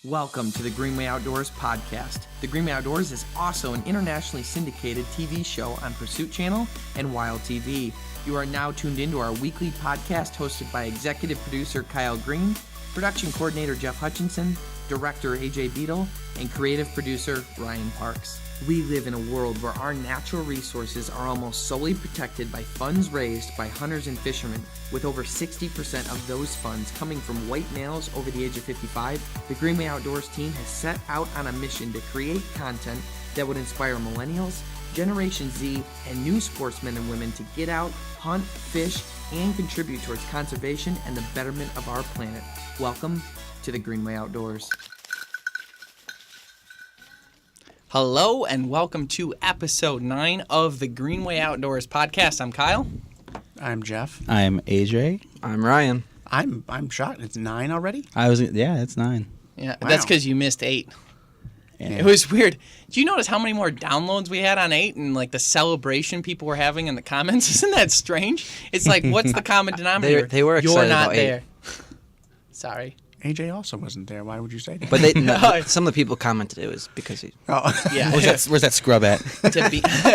Welcome to the Greenway Outdoors podcast. The Greenway Outdoors is also an internationally syndicated TV show on Pursuit Channel and Wild TV. You are now tuned into our weekly podcast hosted by executive producer Kyle Green, production coordinator Jeff Hutchinson, director AJ Beadle, and creative producer Ryan Parks. We live in a world where our natural resources are almost solely protected by funds raised by hunters and fishermen, with over 60% of those funds coming from white males over the age of 55. The Greenway Outdoors team has set out on a mission to create content that would inspire millennials, Generation Z, and new sportsmen and women to get out, hunt, fish, and contribute towards conservation and the betterment of our planet. Welcome to the Greenway Outdoors. Hello and welcome to episode 9 of the Greenway Outdoors podcast. I'm Kyle. I'm Jeff. I'm AJ. I'm Ryan. I'm shocked. It's 9 already? It's 9. Yeah, Wow. That's because you missed 8. Yeah. It was weird. Do you notice how many more downloads we had on 8 and like the celebration people were having in the comments? Isn't that strange? It's like, what's the common denominator? They were excited You're not about there. Sorry. AJ also wasn't there. Why would you say that? But some of the people commented it was because he. Oh. Yeah. Where's that scrub at?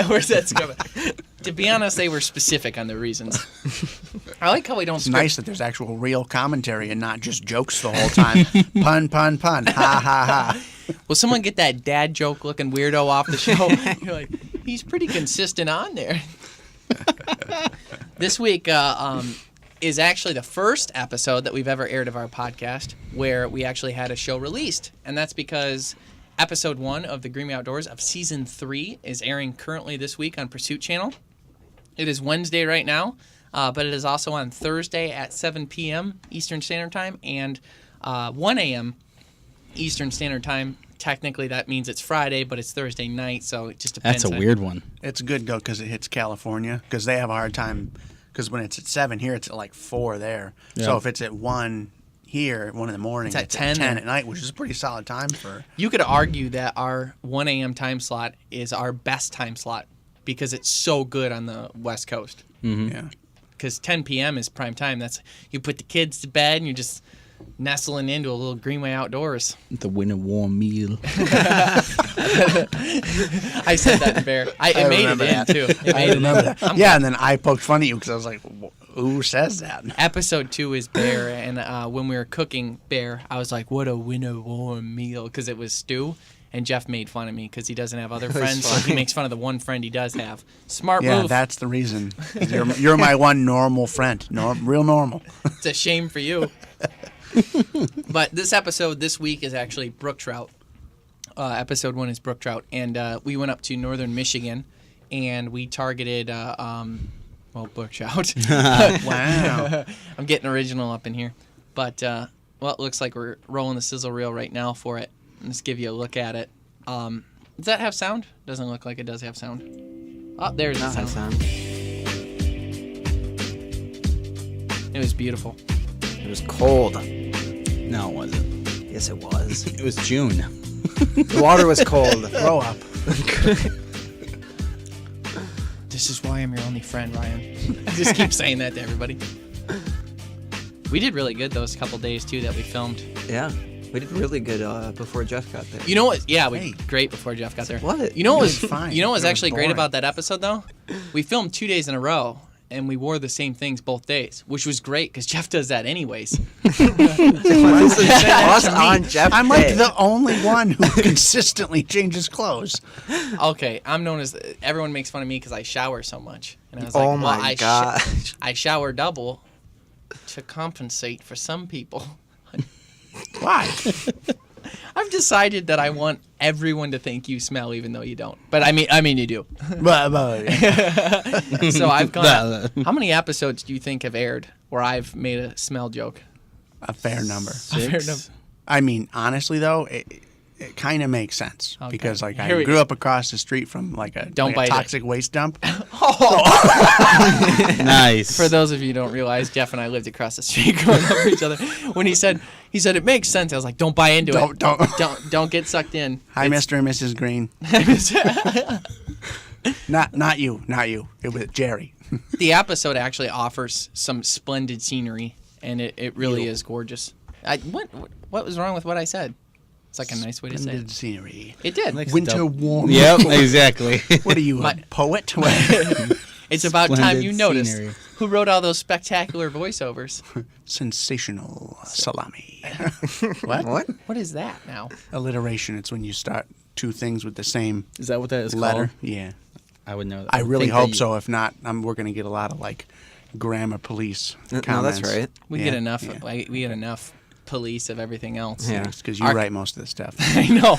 Where's that scrub at? To be honest, they were specific on the reasons. I like how we don't. It's nice that there's actual real commentary and not just jokes the whole time. Pun, pun, pun. Ha, ha, ha. Will someone get that dad joke looking weirdo off the show? You're like, he's pretty consistent on there. This week is actually the first episode that we've ever aired of our podcast where we actually had a show released. And that's because episode 1 of the Greenway Outdoors of season 3 is airing currently this week on Pursuit Channel. It is Wednesday right now, but it is also on Thursday at 7 p.m. Eastern Standard Time and 1 a.m. Eastern Standard Time. Technically, that means it's Friday, but it's Thursday night, so it just depends. That's a weird one. It's good, though, because it hits California, because they have a hard time, because when it's at 7 here, it's at like 4 there. Yeah. So if it's at 1 here, 1 in the morning, It's at 10 at night, which is a pretty solid time for... You could argue that our 1 a.m. time slot is our best time slot because it's so good on the West Coast. Mm-hmm. Yeah. Because 10 p.m. is prime time. That's you put the kids to bed and you're just nestling into a little Greenway Outdoors. The winter warm meal. I said that in Bear. It made it in, too. It I made remember it in. that. Yeah, and then I poked fun at you because I was like, who says that? Episode 2 is Bear, and when we were cooking Bear, I was like, what a winter warm meal, because it was stew. And Jeff made fun of me because he doesn't have other friends, so he makes fun of the one friend he does have. Smart Yeah, move. that's the reason. You're my one normal friend. Real normal. It's a shame for you. But this episode this week is actually brook trout. Episode 1 is brook trout. And we went up to northern Michigan, and we targeted, brook trout. Wow. I'm getting original up in here. But, it looks like we're rolling the sizzle reel right now for it. Let's give you a look at it. Does that have sound? Doesn't look like it does have sound. Oh, there's the sound. It was beautiful. It was cold. No, it wasn't. Yes, it was. It was June. The water was cold. Grow up. This is why I'm your only friend, Ryan. I just keep saying that to everybody. We did really good those couple days, too, that we filmed. Yeah. We did really good before Jeff got there. You know what? Yeah, we Hey. great before Jeff got there. What? You know what It was was fine. You know what was It was actually great boring. about that episode though? We filmed 2 days in a row, and we wore the same things both days, which was great because Jeff does that anyways. Us on Jeff I'm like Day. the only one who consistently changes clothes. Okay, I'm known as everyone makes fun of me because I shower so much, and I was like, Oh well, my gosh. I shower double to compensate for some people. Why? I've decided that I want everyone to think you smell, even though you don't. But I mean you do. So I've gone. How many episodes do you think have aired where I've made a smell joke? A fair number. Fair number. I mean, honestly though, it kind of makes sense Okay. because like Here I we grew up across the street from like a Don't bite it. toxic waste dump. Nice. For those of you who don't realize, Jeff and I lived across the street growing up with each other. When he said it makes sense, I was like, don't buy into it. Don't get sucked in. Hi, Mr. and Mrs. Green. Not you. It was Jerry. The episode actually offers some splendid scenery, and it really is gorgeous. What was wrong with what I said? It's like a nice way to say Splendid it. scenery. It did. Like- Winter Stop. warm. Yep, exactly. What are you, a poet? It's about time Splendid you noticed. scenery. Who wrote all those spectacular voiceovers? Sensational salami. What? What? What is that now? Alliteration. It's when you start two things with the same Is that what that is letter. called? Yeah. I would know that. I would really think that hope you- so. If not, we're going to get a lot of like grammar police No, that's comments. right. We Yeah, get enough. yeah. We get enough police of everything else. Yeah. Because you Our- write most of the stuff. I know.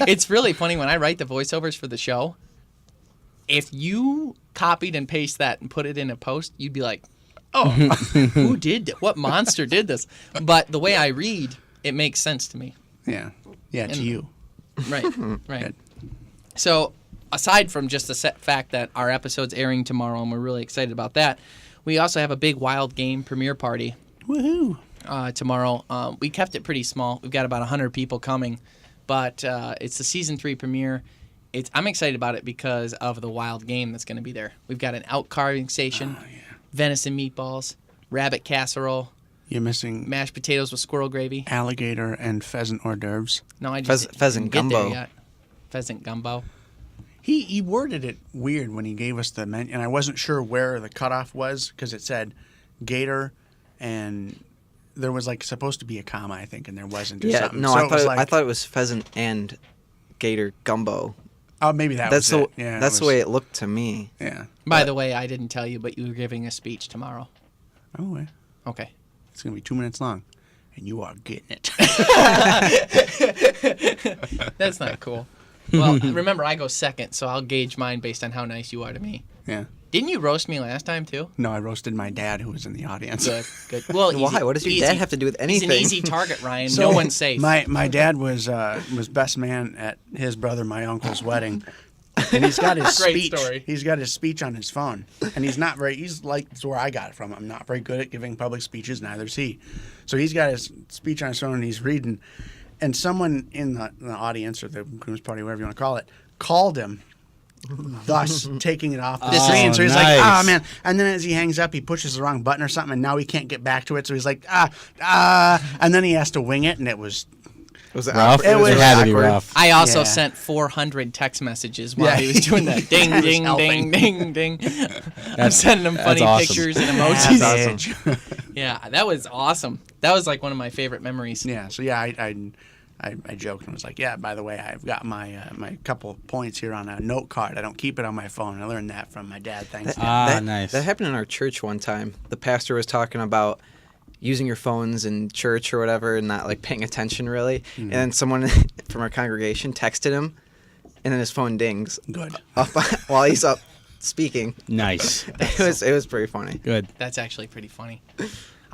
It's really funny when I write the voiceovers for the show. If you copied and pasted that and put it in a post, you'd be like, "Oh, who did that? What monster did this?" But the way I read, it makes sense to me. Yeah. Yeah, to And- you. Right. Right. Good. So, aside from just the fact that our episode's airing tomorrow and we're really excited about that, we also have a big Wild Game premiere party Woohoo. tomorrow. We kept it pretty small. We've got about 100 people coming, but it's the season 3 premiere. I'm excited about it because of the wild game that's going to be there. We've got an out carving station, venison meatballs, rabbit casserole, You're missing mashed potatoes with squirrel gravy. alligator and pheasant hors d'oeuvres. No, I just Pheasant didn't get there gumbo. yet. Pheasant gumbo. He worded it weird when he gave us the menu, and I wasn't sure where the cutoff was because it said gator, and there was like supposed to be a comma, I think, and there wasn't. Or Yeah. something. No, So I it was thought I thought it was pheasant and gator gumbo. Oh, maybe that That's was the it. Yeah, that's it the was- way it looked to me. Yeah. By the way, I didn't tell you, but you were giving a speech tomorrow. Oh, yeah. Okay. It's gonna be 2 minutes long, and you are getting it. That's not cool. Well, remember, I go second, so I'll gauge mine based on how nice you are to me. Yeah. Didn't you roast me last time, too? No, I roasted my dad, who was in the audience. Good, good. Well, Why? easy- What does your easy. dad have to do with anything? He's an easy target, Ryan. No one's safe. My dad was best man at his brother, my uncle's wedding, and he's got his Great speech. story. He's got his speech on his phone, and he's not very. He's like that's where I got it from. I'm not very good at giving public speeches. Neither is he. So he's got his speech on his phone, and he's reading. And someone in the audience or the groom's party, whatever you want to call it, called him. Thus taking it off the screen. So he's like, nice. "Ah, man!" And then as he hangs up, he pushes the wrong button or something, and now he can't get back to it. So he's like, and then he has to wing it, and it was Was it Rough? awkward? It was It had to be awkward. rough. I also Yeah. sent 400 text messages while Yeah. he was doing that. Ding, He was ding, helping. ding, ding, ding. I'm sending him that's funny awesome. pictures and emojis. That's awesome. Yeah, that was awesome. That was like one of my favorite memories. Yeah. So yeah, I joked and was like, yeah. By the way, I've got my my couple points here on a note card. I don't keep it on my phone. I learned that from my dad. Thanks. Dad. Nice. That happened in our church one time. The pastor was talking about using your phones in church or whatever and not like paying attention really. And then someone from our congregation texted him, and then his phone dings Good. up while he's up speaking. Nice. It was pretty funny. Good. That's actually pretty funny.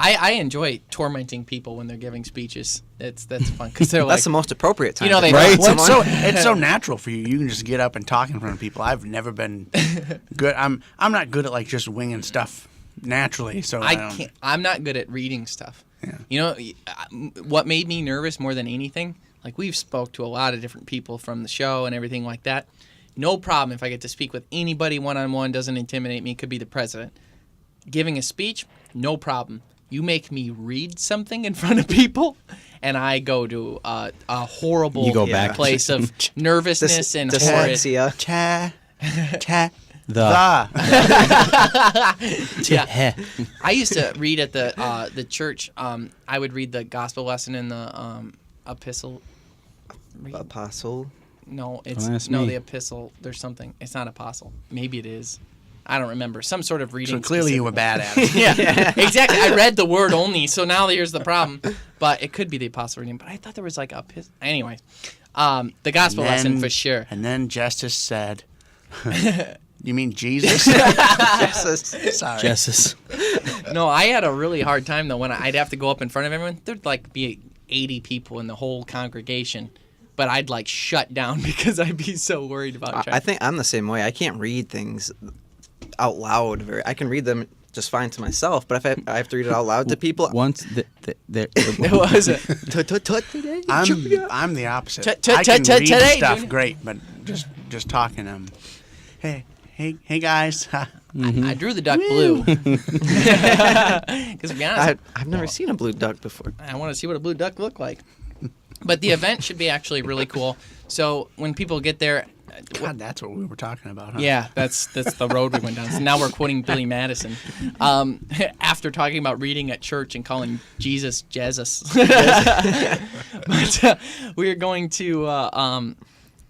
I enjoy tormenting people when they're giving speeches. That's fun because they're like, That's the most appropriate time. You know, to they- torment Well, someone. it's so natural for you. You can just get up and talk in front of people. I've never been good. I'm not good at like just winging stuff naturally. So I I don't, can't. I'm not good at reading stuff. Yeah. You know, what made me nervous more than anything? Like we've spoke to a lot of different people from the show and everything like that. No problem if I get to speak with anybody one-on-one. Doesn't intimidate me. Could be the president. Giving a speech, no problem. You make me read something in front of people, and I go to a horrible You go back. place of nervousness and horrid. Dyslexia. The. Yeah. I used to read at the church. I would read the gospel lesson in the epistle. Apostle. No, Don't ask no me. the epistle. There's something. It's not apostle. Maybe it is. I don't remember. Some sort of reading. so clearly you were bad at it. Yeah, exactly. I read the word only, so now here's the problem. But it could be the apostle reading. But I thought there was like a anyway. The gospel lesson for sure. And then Justice said, "You mean Jesus?" Sorry. Jesus. No, I had a really hard time though when I'd have to go up in front of everyone. There'd like be 80 people in the whole congregation, but I'd like shut down because I'd be so worried about. I think I'm the same way. I can't read things out loud. I can read them just fine to myself, but if I have to read it out loud to people, Once it was. I'm the opposite. T- I can t- read today, stuff Junior. great, but just talking hey guys. I drew the duck blue. Because to be honest, I've never seen a blue duck before. I want to see what a blue duck looked like. But the event should be actually really cool. So when people get there, God, that's what we were talking about, huh? yeah, that's the road we went down. So now we're quoting Billy Madison after talking about reading at church and calling Jesus Jesus. But we're going to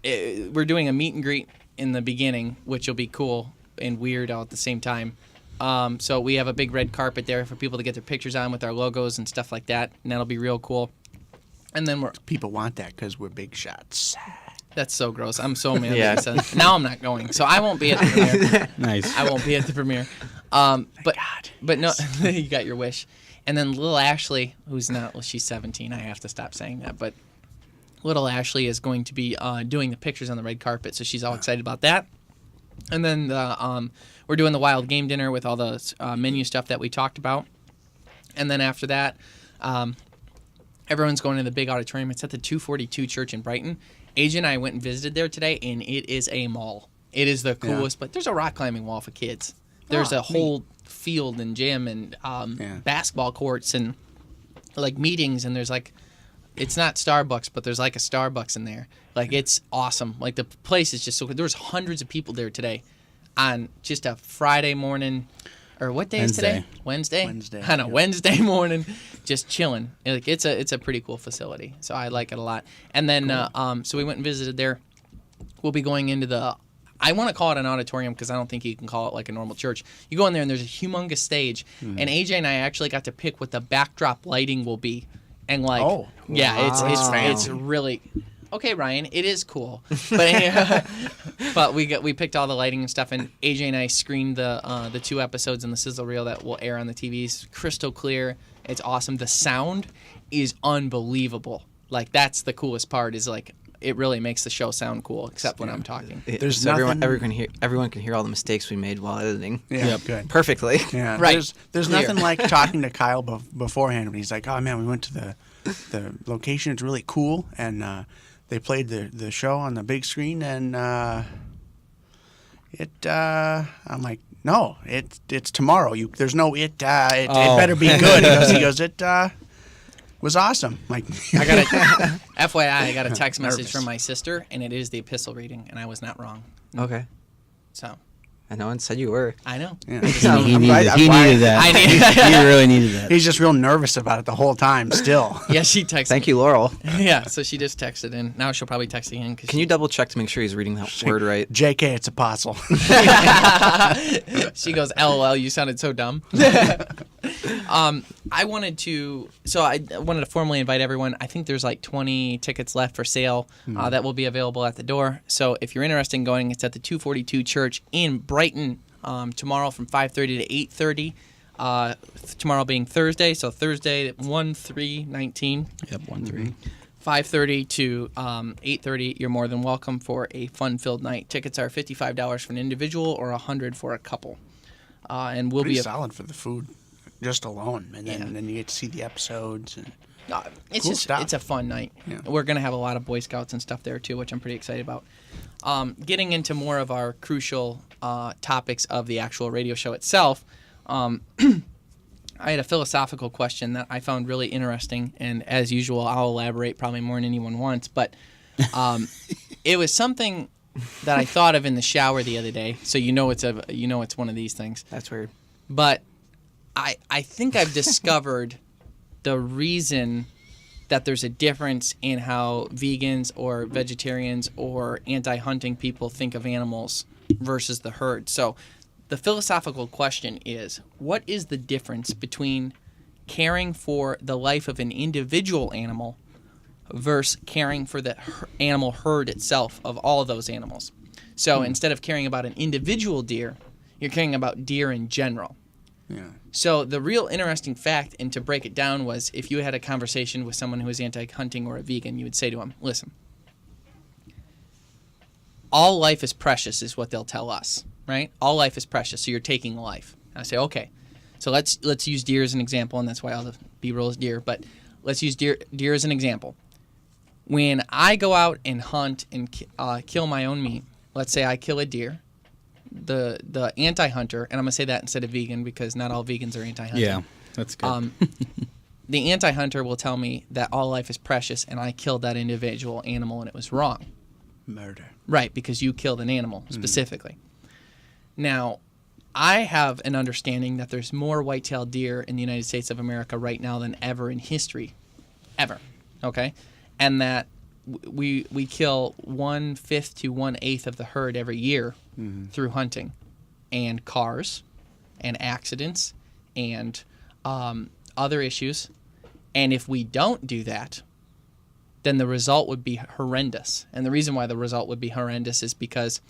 we're doing a meet and greet in the beginning, which will be cool and weird all at the same time. So we have a big red carpet there for people to get their pictures on with our logos and stuff like that, and that'll be real cool. And then People want that because we're big shots. that's so gross. I'm so mad. Yeah. That you said- Now I'm not going, so I won't be at the premiere. Nice. I won't be at the premiere. But no, you got your wish. And then little Ashley, who's not, well, she's 17. I have to stop saying that. But little Ashley is going to be doing the pictures on the red carpet, so she's all excited about that. And then we're doing the wild game dinner with all the menu stuff that we talked about. And then after that, everyone's going to the big auditorium. It's at the 242 Church in Brighton. AJ and I went and visited there today, and it is a mall. It is the coolest, but there's a rock climbing wall for kids. There's a whole field and gym and basketball courts and like meetings, and there's like, it's not Starbucks, but there's like a Starbucks in there. Like, it's awesome. Like, the place is just so good. There was hundreds of people there today on just a Friday morning. Or what day is today? Wednesday. On a Wednesday morning, just chilling. Like, it's a pretty cool facility, so I like it a lot. And then so we went and visited there. We'll be going into the, I want to call it an auditorium because I don't think you can call it like a normal church. You go in there and there's a humongous stage, and AJ and I actually got to pick what the backdrop lighting will be, and like, it's really. Okay, Ryan, it is cool, but we picked all the lighting and stuff, and AJ and I screened the 2 episodes in the sizzle reel that will air on the TVs. Crystal clear, it's awesome. The sound is unbelievable. Like, that's the coolest part. Is like, it really makes the show sound cool, except when I'm talking. There's so nothing... everyone can hear all the mistakes we made while editing. Yeah, good. Perfectly. Yeah, Right. There's nothing like talking to Kyle beforehand when he's like, "Oh man, we went to the location. It's really cool, and they played the show on the big screen, and I'm like, no, it's tomorrow. There's no it. It better be good." He goes, it was awesome. Like, I got a FYI, I got a text message from my sister, and it is the epistle reading, and I was not wrong. Okay. So I know one said you were. I know. yeah. He needed that. He really needed that. He's just real nervous about it the whole time. Still. Yeah, she texted. Thank you, Laurel. Yeah, so she just texted in. Now she'll probably text again. Can you double check to make sure he's reading that word right? JK, it's apostle. She goes, LOL, you sounded so dumb. I wanted to formally invite everyone. I think there's like 20 tickets left for sale that will be available at the door. So if you're interested in going, it's at the 242 Church in Brighton tomorrow from 5:30 to 8:30. Tomorrow being Thursday, so Thursday 1/3/19. Yep, 1-3. 5:30 to 8:30. You're more than welcome for a fun-filled night. Tickets are $55 for an individual or $100 for a couple. And we'll Pretty be solid for the food, just alone, and then you get to see the episodes. And it's cool just stuff. it's a fun night. Yeah. We're gonna have a lot of Boy Scouts and stuff there too, which I'm pretty excited about. Getting into more of our crucial topics of the actual radio show itself. I had a philosophical question that I found really interesting, and as usual, I'll elaborate probably more than anyone wants. But it was something that I thought of in the shower the other day. So it's one of these things. That's weird. But I think I've discovered the reason that there's a difference in how vegans or vegetarians or anti-hunting people think of animals versus the herd. So the philosophical question is, what is the difference between caring for the life of an individual animal versus caring for the animal herd itself of all of those animals? So instead of caring about an individual deer, you're caring about deer in general. yeah, So the real interesting fact, and to break it down, was if you had a conversation with someone who is anti-hunting or a vegan, you would say to them, listen, all life is precious is what they'll tell us, right? All life is precious, so you're taking life. I say, okay, so let's use deer as an example, and that's why all the B-roll is deer, but let's use deer as an example. When I go out and hunt and kill my own meat, let's say I kill a deer, the anti-hunter, and I'm going to say that instead of vegan because not all vegans are anti-hunting. Yeah, that's good. the anti-hunter will tell me that all life is precious and I killed that individual animal and it was wrong. Murder. Right, because you killed an animal specifically. Now, I have an understanding that there's more white-tailed deer in the United States of America right now than ever in history. Ever. Okay? And that we kill 1/5 to 1/8 of the herd every year through hunting and cars and accidents and other issues. And if we don't do that, then the result would be horrendous. And the reason why the result would be horrendous is because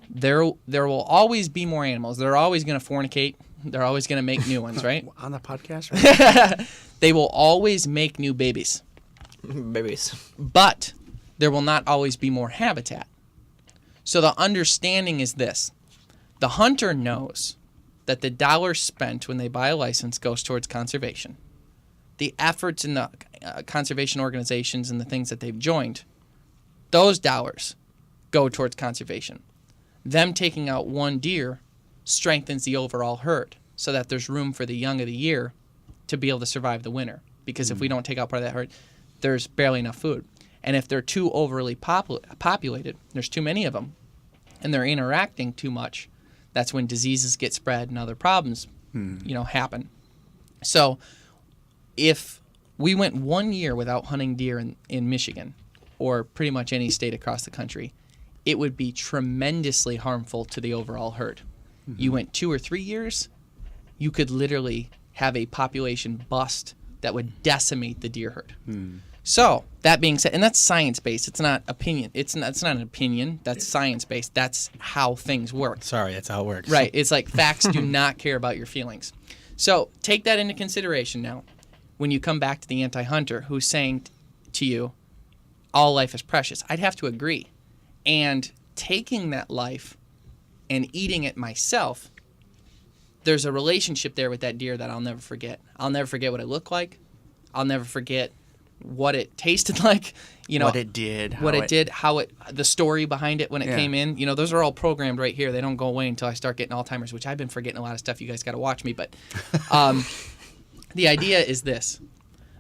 there will always be more animals. They're always going to fornicate. They're always going to make new ones, right? On the podcast, right? They will always make new babies. But there will not always be more habitat. So the understanding is this. The hunter knows that the dollar spent when they buy a license goes towards conservation. The efforts in the conservation organizations and the things that they've joined, those dollars go towards conservation. Them taking out one deer strengthens the overall herd so that there's room for the young of the year to be able to survive the winter. Because if we don't take out part of that herd, there's barely enough food. And if they're too overly populated, there's too many of them, and they're interacting too much, that's when diseases get spread and other problems, happen. So if we went 1 year without hunting deer in Michigan, or pretty much any state across the country, it would be tremendously harmful to the overall herd. You went 2 or 3 years, you could literally have a population bust that would decimate the deer herd. So that being said, and that's science-based. It's not opinion. It's not an opinion. That's science-based. That's how things work. Sorry, that's how it works. Right. It's like facts do not care about your feelings. So take that into consideration now. When you come back to the anti-hunter who's saying to you, all life is precious, I'd have to agree. And taking that life and eating it myself, there's a relationship there with that deer that I'll never forget. I'll never forget what it looked like. I'll never forget what it tasted like. What it did. The story behind it when it came in. Those are all programmed right here. They don't go away until I start getting Alzheimer's, which I've been forgetting a lot of stuff. You guys got to watch me. But the idea is this,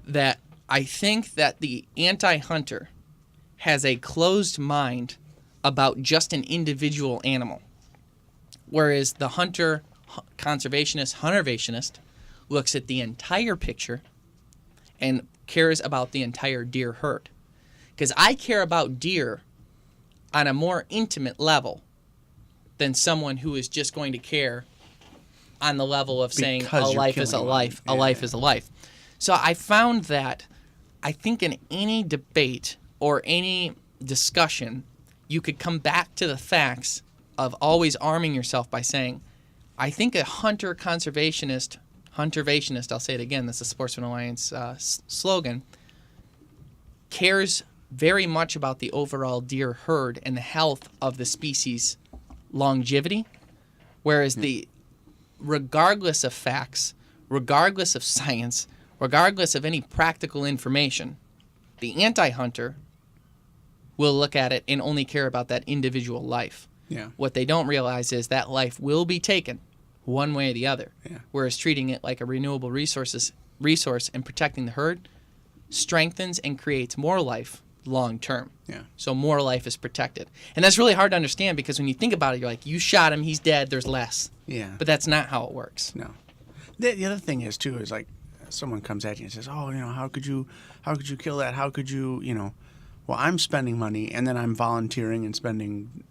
that I think that the anti-hunter has a closed mind about just an individual animal, whereas the hunter, conservationist, looks at the entire picture and cares about the entire deer herd. Because I care about deer on a more intimate level than someone who is just going to care on the level of saying a life is a life, a life is a life. So I found that I think in any debate or any discussion, you could come back to the facts of always arming yourself by saying, I think a hunter-conservationist, I'll say it again, that's the Sportsman Alliance slogan, cares very much about the overall deer herd and the health of the species' longevity, whereas regardless of facts, regardless of science, regardless of any practical information, the anti-hunter will look at it and only care about that individual life. Yeah. What they don't realize is that life will be taken one way or the other, whereas treating it like a renewable resource and protecting the herd strengthens and creates more life long term. Yeah. So more life is protected. And that's really hard to understand because when you think about it, you're like, you shot him, he's dead, there's less. Yeah. But that's not how it works. No. The other thing is, too, is like someone comes at you and says, oh, how could you kill that? How could you, well, I'm spending money and then I'm volunteering and spending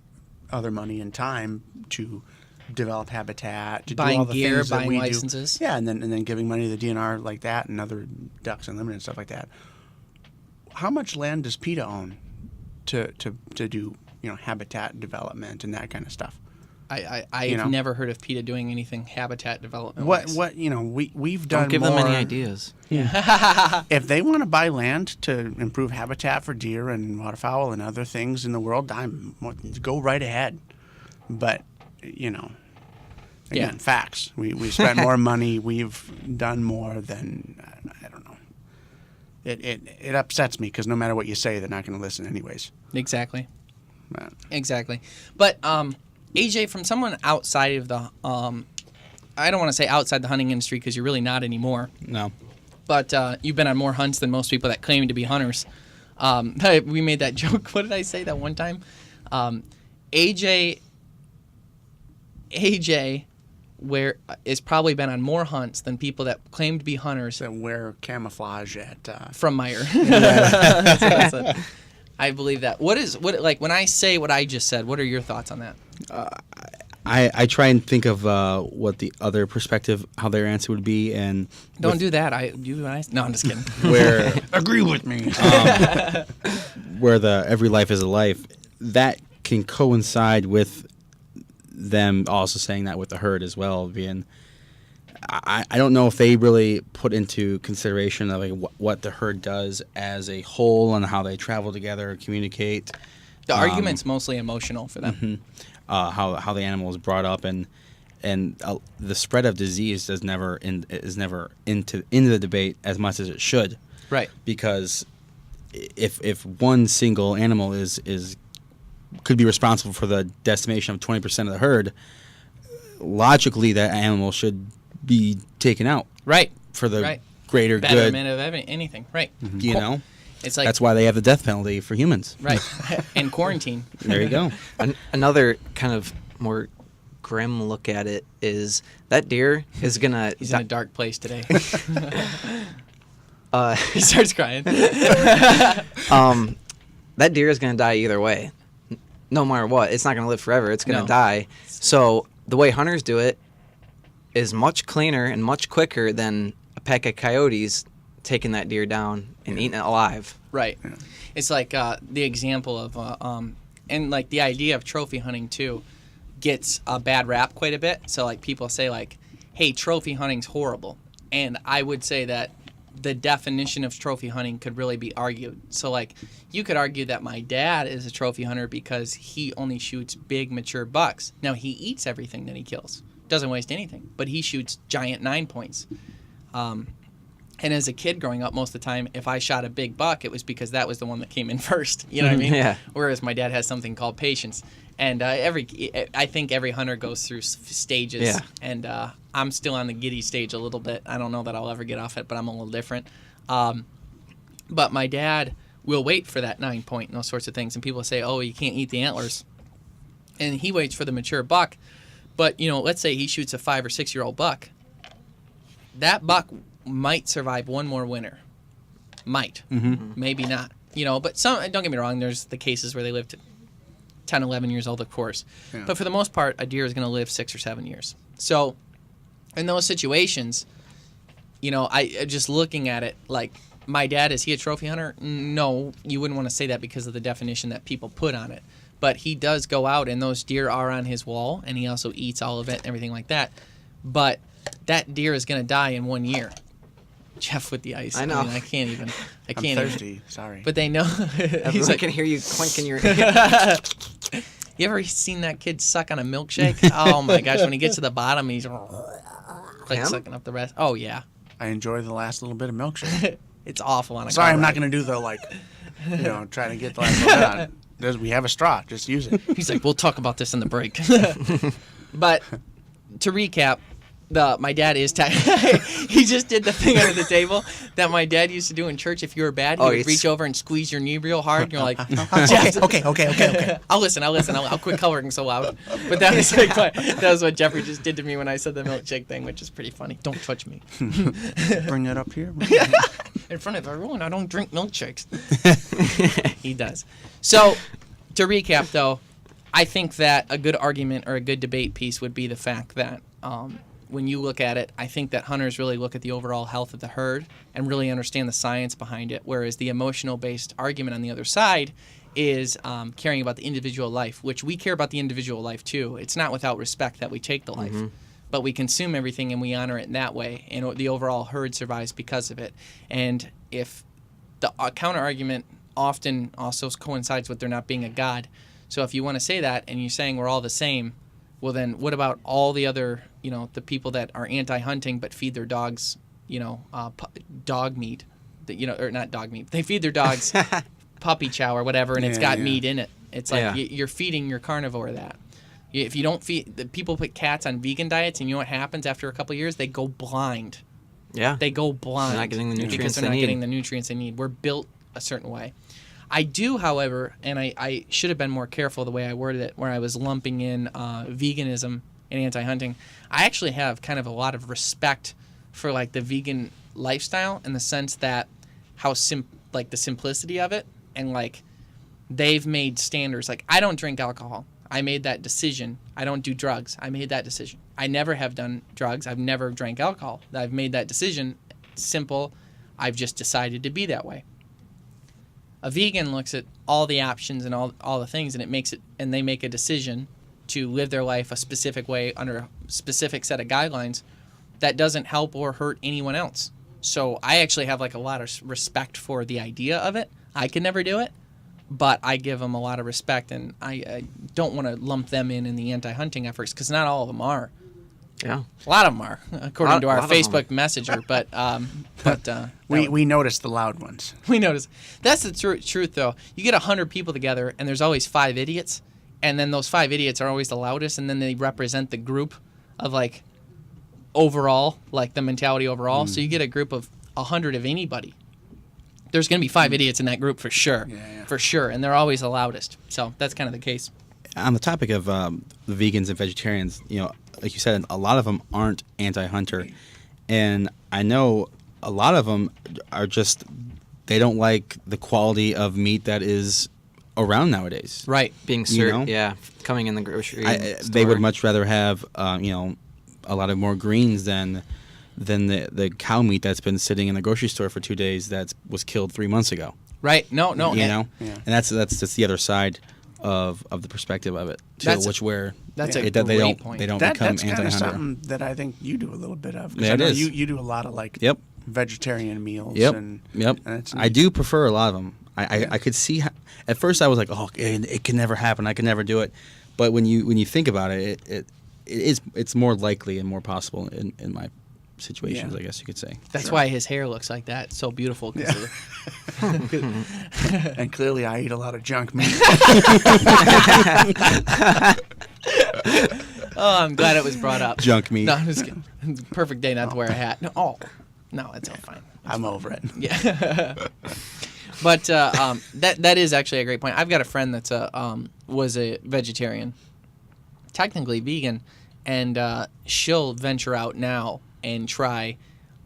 other money and time to develop habitat, to buying do all the gear, things that buying we licenses. do. Yeah, and then giving money to the DNR like that and other Ducks Unlimited and stuff like that. How much land does PETA own to do habitat development and that kind of stuff? I've never heard of PETA doing anything habitat development. We've done. Don't give more, them any ideas. Yeah. If they want to buy land to improve habitat for deer and waterfowl and other things in the world, go right ahead. But again, facts. We spent more money. We've done more than I don't know. It upsets me because no matter what you say, they're not going to listen anyways. Exactly. Exactly. But AJ, from someone outside of the I don't want to say outside the hunting industry because you're really not anymore. No. But you've been on more hunts than most people that claim to be hunters. We made that joke. What did I say that one time? AJ is probably been on more hunts than people that claim to be hunters That wear camouflage at from Meyer. That's what I said. I believe that. What like when I say what I just said? What are your thoughts on that? I try and think of what the other perspective, how their answer would be, and Don't do that. No, I'm just kidding. where agree with me. where the every life is a life, that can coincide with them also saying that with the herd as well. Being, I don't know if they really put into consideration of like what the herd does as a whole and how they travel together, communicate. The argument's mostly emotional for them. Mm-hmm. How the animal is brought up and the spread of disease is never into the debate as much as it should. Right. Because if one single animal could be responsible for the decimation of 20% of the herd, logically that animal should be taken out. Right. For the right. greater betterment good. of anything. Right. Mm-hmm. You know? It's like, that's why they have the death penalty for humans. Right. And quarantine. There you go. Another kind of more grim look at it is that deer is gonna. He's in a dark place today. He starts crying. That deer is gonna die either way, no matter what. It's not gonna live forever. It's gonna die. So the way hunters do it is much cleaner and much quicker than a pack of coyotes taking that deer down and eating it alive. Right. Yeah. It's like the example of, and like the idea of trophy hunting too, gets a bad rap quite a bit. So like people say like, hey, trophy hunting's horrible. And I would say that the definition of trophy hunting could really be argued. So like you could argue that my dad is a trophy hunter because he only shoots big mature bucks. Now he eats everything that he kills. Doesn't waste anything, but he shoots giant 9 points. And as a kid growing up, most of the time, if I shot a big buck, it was because that was the one that came in first. You know what I mean? Yeah. Whereas my dad has something called patience. And I think every hunter goes through stages. Yeah. And I'm still on the giddy stage a little bit. I don't know that I'll ever get off it, but I'm a little different. But my dad will wait for that 9 point and those sorts of things. And people say, oh, you can't eat the antlers. And he waits for the mature buck. But, you know, let's say he shoots a 5 or 6 year old buck. That buck might survive one more winter. Might. Mm-hmm. Maybe not. You know, but some, don't get me wrong, there's the cases where they live to 10, 11 years old, of course. Yeah. But for the most part, a deer is going to live 6 or 7 years. So in those situations, you know, I just looking at it, like, my dad, is he a trophy hunter? No, you wouldn't want to say that because of the definition that people put on it. But he does go out, and those deer are on his wall, and he also eats all of it and everything like that. But that deer is going to die in 1 year. Jeff with the ice. I know. I mean, I can't even. I'm thirsty. Sorry. But they know. He's like, I can hear you clinking your. You ever seen that kid suck on a milkshake? Oh my gosh! When he gets to the bottom, he's like sucking up the rest. Oh yeah. I enjoy the last little bit of milkshake. It's awful on a. Sorry, I'm not going to do the trying to get the last little bit on. We have a straw. Just use it. He's like, we'll talk about this in the break. But to recap. My dad is he just did the thing under the table that my dad used to do in church. If you were bad, he would reach over and squeeze your knee real hard. And you're like, okay. I'll listen. I'll quit coloring so loud. But that was like that was what Jeffrey just did to me when I said the milkshake thing, which is pretty funny. Don't touch me. Bring that up here. In front of everyone, I don't drink milkshakes. He does. So to recap, though, I think that a good argument or a good debate piece would be the fact that when you look at it, I think that hunters really look at the overall health of the herd and really understand the science behind it, whereas the emotional-based argument on the other side is caring about the individual life, which we care about the individual life too. It's not without respect that we take the life, but we consume everything and we honor it in that way, and the overall herd survives because of it. And if the counter-argument often also coincides with there not being a God, so if you want to say that and you're saying we're all the same, well then what about all the other, the people that are anti-hunting but feed their dogs, dog meat, or not dog meat. They feed their dogs puppy chow or whatever, and it's got meat in it. It's like you're feeding your carnivore that. If you don't feed, people put cats on vegan diets, and you know what happens after a couple of years? They go blind. Yeah. They go blind. They're not getting the nutrients because they're they not need. getting the nutrients they need. We're built a certain way. I do, however, and I should have been more careful the way I worded it, where I was lumping in veganism and anti-hunting. I actually have kind of a lot of respect for like the vegan lifestyle in the sense that like the simplicity of it, and like they've made standards. Like, I don't drink alcohol. I made that decision. I don't do drugs. I made that decision. I never have done drugs. I've never drank alcohol. I've made that decision. Simple. I've just decided to be that way. A vegan looks at all the options and all the things, and they make a decision to live their life a specific way under a specific set of guidelines that doesn't help or hurt anyone else. So I actually have like a lot of respect for the idea of it. I could never do it, but I give them a lot of respect, and I don't want to lump them in the anti-hunting efforts, because not all of them are. Yeah. A lot of them are, according to our lot of 'em. Facebook Messenger, but We noticed the loud ones. we notice. That's the truth, though. You get 100 people together, and there's always 5 idiots, and then those 5 idiots are always the loudest, and then they represent the group of, like, overall, like the mentality overall. So you get a group of 100 of anybody. There's going to be 5 idiots in that group for sure. Yeah. For sure, and they're always the loudest. So that's kind of the case. On the topic of the vegans and vegetarians, like you said, a lot of them aren't anti-hunter, and I know a lot of them are just, they don't like the quality of meat that is around nowadays. Right. Being served, coming in the grocery store. They would much rather have a lot of more greens than the cow meat that's been sitting in the grocery store for 2 days that was killed 3 months ago. Right. No. And that's just the other side of the perspective of it too, That's a great point. They don't become That's kind anti-hunter. of something that I think you do a little bit of. 'Cause Yeah, I it know is. You do a lot of like Yep. vegetarian meals. Yep. And it's I do prefer a lot of them. I could see at first I was like, oh, it can never happen. I can never do it. But when you think about it, it's more likely and more possible in my situations, Yeah. I guess you could say. That's why his hair looks like that. It's so beautiful. And clearly I eat a lot of junk meat. Oh, I'm glad it was brought up. Junk meat. No, I'm just kidding. Perfect day not to wear a hat. No, it's all fine. I'm over it. Yeah. But that is actually a great point. I've got a friend that's was a vegetarian, technically vegan, and she'll venture out now and try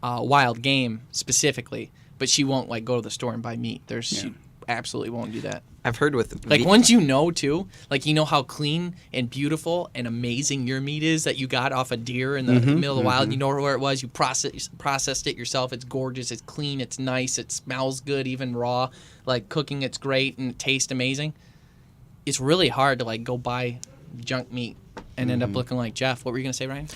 wild game specifically, but she won't like go to the store and buy meat. She absolutely won't do that. I've heard with Like once you know too, like you know how clean and beautiful and amazing your meat is that you got off a deer in the middle of the wild. You know where it was. You processed it yourself. It's gorgeous. It's clean. It's nice. It smells good, even raw. Like cooking, it's great and it tastes amazing. It's really hard to like go buy junk meat and end up looking like Jeff. What were you gonna say, Ryan?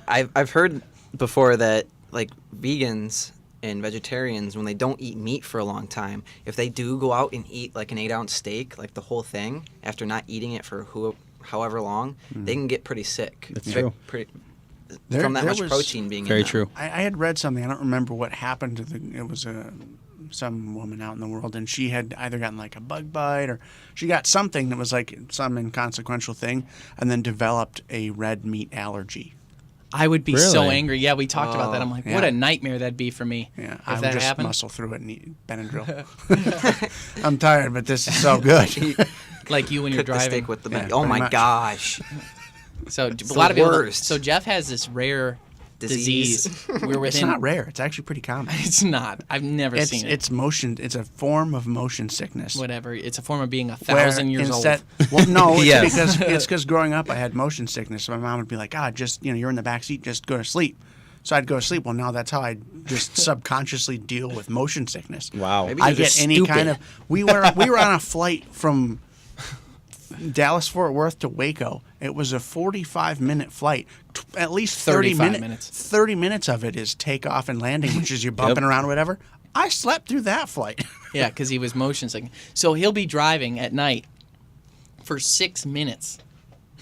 I've heard before that like vegans and vegetarians, when they don't eat meat for a long time, if they do go out and eat like an 8-ounce steak, like the whole thing, after not eating it for however long, they can get pretty sick. That's true. From that much was- protein being Very in them. true. I had read something. I don't remember what happened to it was some woman out in the world, and she had either gotten like a bug bite or she got something that was like some inconsequential thing, and then developed a red meat allergy. I would be so Really? angry. Yeah, we talked about that. I'm like, what Yeah. a nightmare that'd be for me. Yeah, if I would that just happened. muscle through it and eat Benadryl. I'm tired, but this is so good. Like you when you're Cook the driving. steak with the Yeah, oh pretty my much. gosh. So a the lot of people. worst. So Jeff has this rare disease. We're It's within. not rare. It's actually pretty common. It's not. I've never seen it. It's motion. It's a form of motion sickness. Whatever. It's a form of being Where 1,000 years instead, old. Well, no, it's Yes. because growing up I had motion sickness. So my mom would be like, just you're in the back seat, just go to sleep. So I'd go to sleep. Well, now that's how I just subconsciously deal with motion sickness. Wow. Maybe I you're get just any stupid. kind of. We were on a flight from Dallas Fort Worth to Waco. It was a 45-minute flight. At least 35 minutes. 30 minutes of it is takeoff and landing, which is you're bumping around or whatever. I slept through that flight. Yeah, because he was motion sick. So he'll be driving at night for 6 minutes.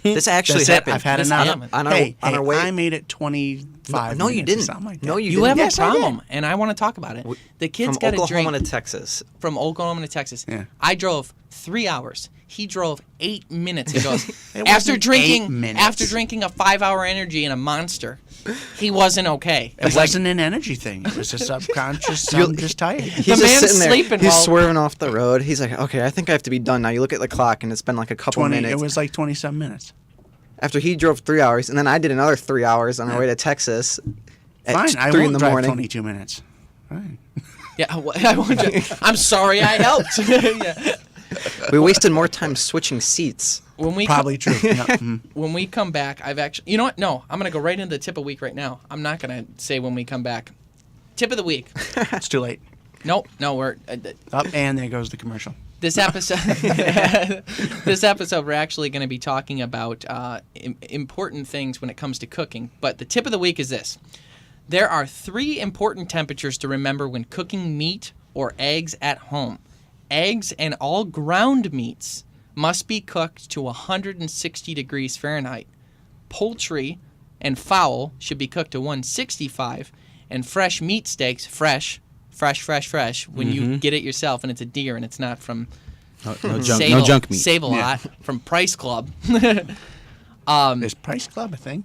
This actually That's it. happened. I've had This enough. happened. On Hey, our way. I made it 20 5 No, minutes you or didn't. something like that. No, you You didn't. have Yes, a I did. problem, and I want to talk about it. The kids From got to Oklahoma drink to Texas. from Oklahoma to Texas. Yeah. I drove 3 hours. He drove 8 minutes. He goes It after wasn't 8 drinking minutes. a 5-hour energy and a Monster. He wasn't okay. It wasn't an energy thing. It was a subconscious. I'm just tired. He's The just man's sitting there. sleeping He's while- swerving off the road. He's like, okay, I think I have to be done now. You look at the clock, and it's been like a couple minutes. It was like 20-some minutes. After he drove 3 hours, and then I did another 3 hours on our way to Texas at Fine, I 3 won't in the drive morning. 22 minutes. Fine. Yeah, I want you, I'm sorry I helped. Yeah. We wasted more time switching seats. When we Probably true. Yeah. Mhm. when we come back, I've actually, you know what? No, I'm gonna go right into the tip of the week right now. I'm not gonna say when we come back. Tip of the week. It's too late. Nope, no, we're Up and there goes the commercial. this episode. This episode, we're actually going to be talking about important things when it comes to cooking. But the tip of the week is this: there are 3 important temperatures to remember when cooking meat or eggs at home. Eggs and all ground meats must be cooked to 160 degrees Fahrenheit. Poultry and fowl should be cooked to 165, and fresh meat steaks, fresh, when you get it yourself and it's a deer and it's not from No junk meat. Save-A-Lot from Price Club. Is Price Club a thing?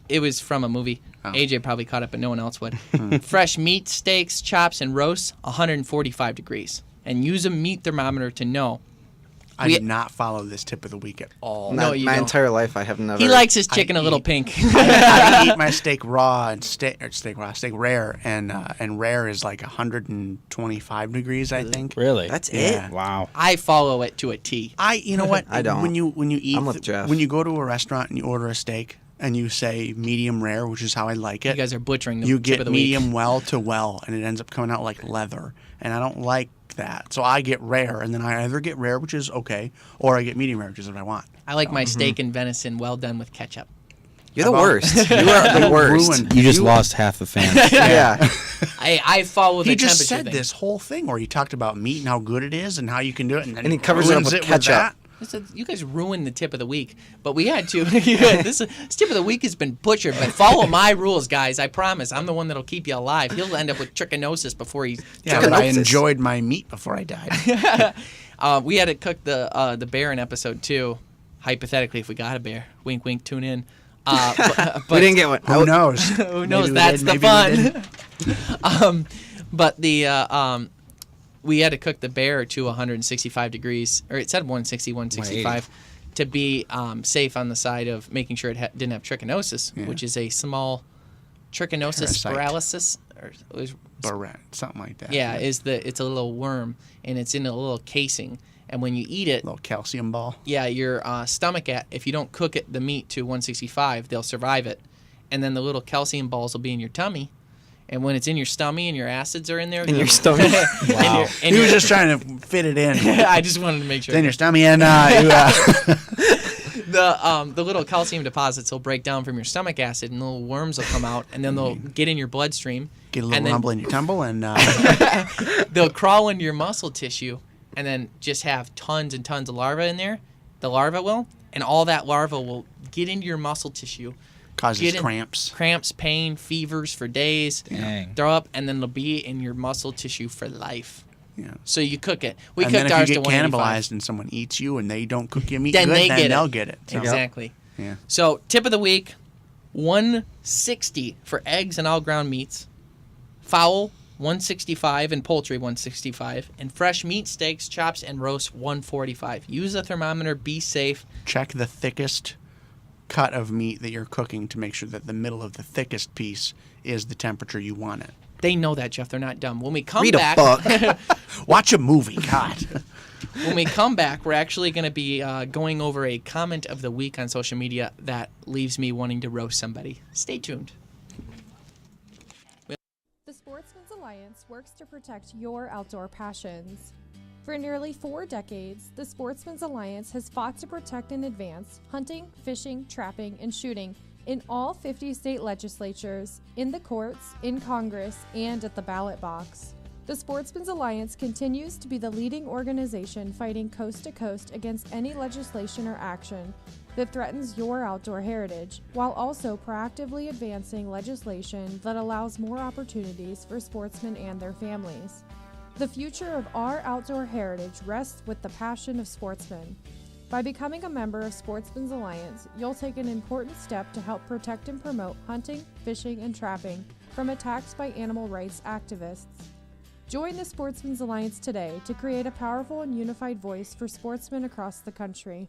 It was from a movie. Oh. AJ probably caught it, but no one else would. Fresh meat, steaks, chops, and roasts, 145 degrees. And use a meat thermometer to know. I did not follow this tip of the week at all. No, my you my don't. entire life, I have never. He likes his chicken a little eat- pink. I eat my steak raw and steak rare, and rare is like 125 degrees, I think. Really? That's Yeah. it. Wow. I follow it to a T. You know what? I don't. When you eat, I'm with Jeff. when you go to a restaurant and you order a steak and you say medium rare, which is how I like it, You guys are butchering the you tip get of the medium week. well to well, and it ends up coming out like leather, and I don't like that. So I get rare, and then I either get rare, which is okay, or I get medium rare, which is what I want. I like my steak and venison well done with ketchup. You're the About- worst. You are the worst. Ruined. You just lost half the fans. Yeah. I follow the He just temperature said thing. this whole thing where he talked about meat and how good it is and how you can do it, and then And he covers it up ruins with ketchup. that. You guys ruined the tip of the week, but we had to. This tip of the week has been butchered, but follow my rules, guys. I promise. I'm the one that'll keep you alive. He'll end up with trichinosis before he. Yeah, but I Trichinosis. enjoyed my meat before I died. We had to cook the bear in episode 2. Hypothetically, if we got a bear, wink, wink, tune in. But We didn't get one. Who knows? Who knows? Maybe we That's did, the maybe we fun. didn't. But the we had to cook the bear to 165 degrees, or it said 160, 165, to be safe on the side of making sure it didn't have trichinosis, which is a small trichinosis Parasite. paralysis, or it was, Barrett, something like that. yeah, it's a little worm and it's in a little casing, and when you eat it, little calcium ball. yeah, your stomach if you don't cook the meat to 165, they'll survive it, and then the little calcium balls will be in your tummy. And when it's in your stomach and your acids are in there, In your stomach? Wow. He was just trying to fit it in. I just wanted to make sure. It's in your stomach, and The little calcium deposits will break down from your stomach acid, and little worms will come out, and then they'll get in your bloodstream. get a little and then rumble in your tumble, and they'll crawl into your muscle tissue, and then just have tons and tons of larvae in there. The larva will, and all that larva will get into your muscle tissue. causes Get in- cramps. Cramps, pain, fevers for days. Dang. Throw up, and then they'll be in your muscle tissue for life. Yeah. So you cook it. We And cooked then ours if to you get 185. cannibalized and someone eats you and they don't cook your meat Then good, they then get they'll it. get it. So, Exactly. Yeah. So tip of the week, 160 for eggs and all ground meats. Fowl, 165, and poultry, 165. And fresh meat, steaks, chops, and roasts, 145. Use a thermometer. Be safe. Check the thickest cut of meat that you're cooking to make sure that the middle of the thickest piece is the temperature you want it. They know that, Jeff. They're not dumb. When we come Read a back, book. Watch a movie, God. when we come back, we're actually going to be going over a comment of the week on social media that leaves me wanting to roast somebody. Stay tuned. The Sportsman's Alliance works to protect your outdoor passions. For nearly 4 decades, the Sportsman's Alliance has fought to protect and advance hunting, fishing, trapping, and shooting in all 50 state legislatures, in the courts, in Congress, and at the ballot box. The Sportsman's Alliance continues to be the leading organization fighting coast to coast against any legislation or action that threatens your outdoor heritage, while also proactively advancing legislation that allows more opportunities for sportsmen and their families. The future of our outdoor heritage rests with the passion of sportsmen. By becoming a member of Sportsmen's Alliance, you'll take an important step to help protect and promote hunting, fishing, and trapping from attacks by animal rights activists. Join the Sportsmen's Alliance today to create a powerful and unified voice for sportsmen across the country.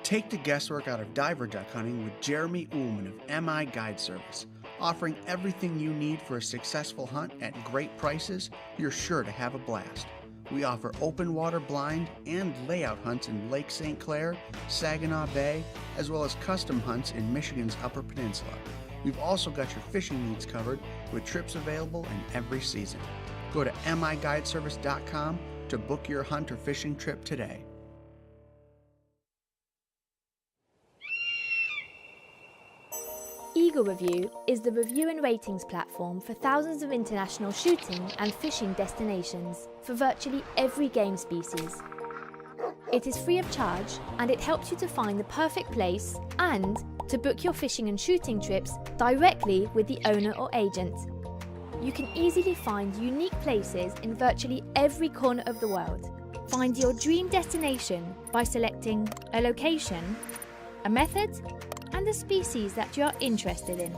Take the guesswork out of diver duck hunting with Jeremy Ullman of MI Guide Service. Offering everything you need for a successful hunt at great prices, you're sure to have a blast. We offer open water blind and layout hunts in Lake St. Clair, Saginaw Bay, as well as custom hunts in Michigan's Upper Peninsula. We've also got your fishing needs covered with trips available in every season. Go to miguideservice.com to book your hunt or fishing trip today. Eagle Review is the review and ratings platform for thousands of international shooting and fishing destinations for virtually every game species. It is free of charge and it helps you to find the perfect place and to book your fishing and shooting trips directly with the owner or agent. You can easily find unique places in virtually every corner of the world. Find your dream destination by selecting a location, a method, and a species that you are interested in.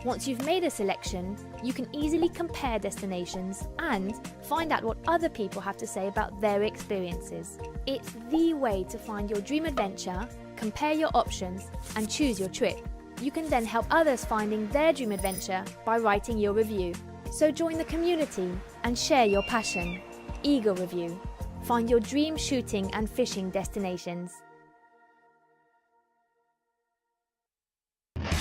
Once you've made a selection, you can easily compare destinations and find out what other people have to say about their experiences. It's the way to find your dream adventure, compare your options, and choose your trip. You can then help others finding their dream adventure by writing your review. So join the community and share your passion. Eagle Review. Find your dream shooting and fishing destinations.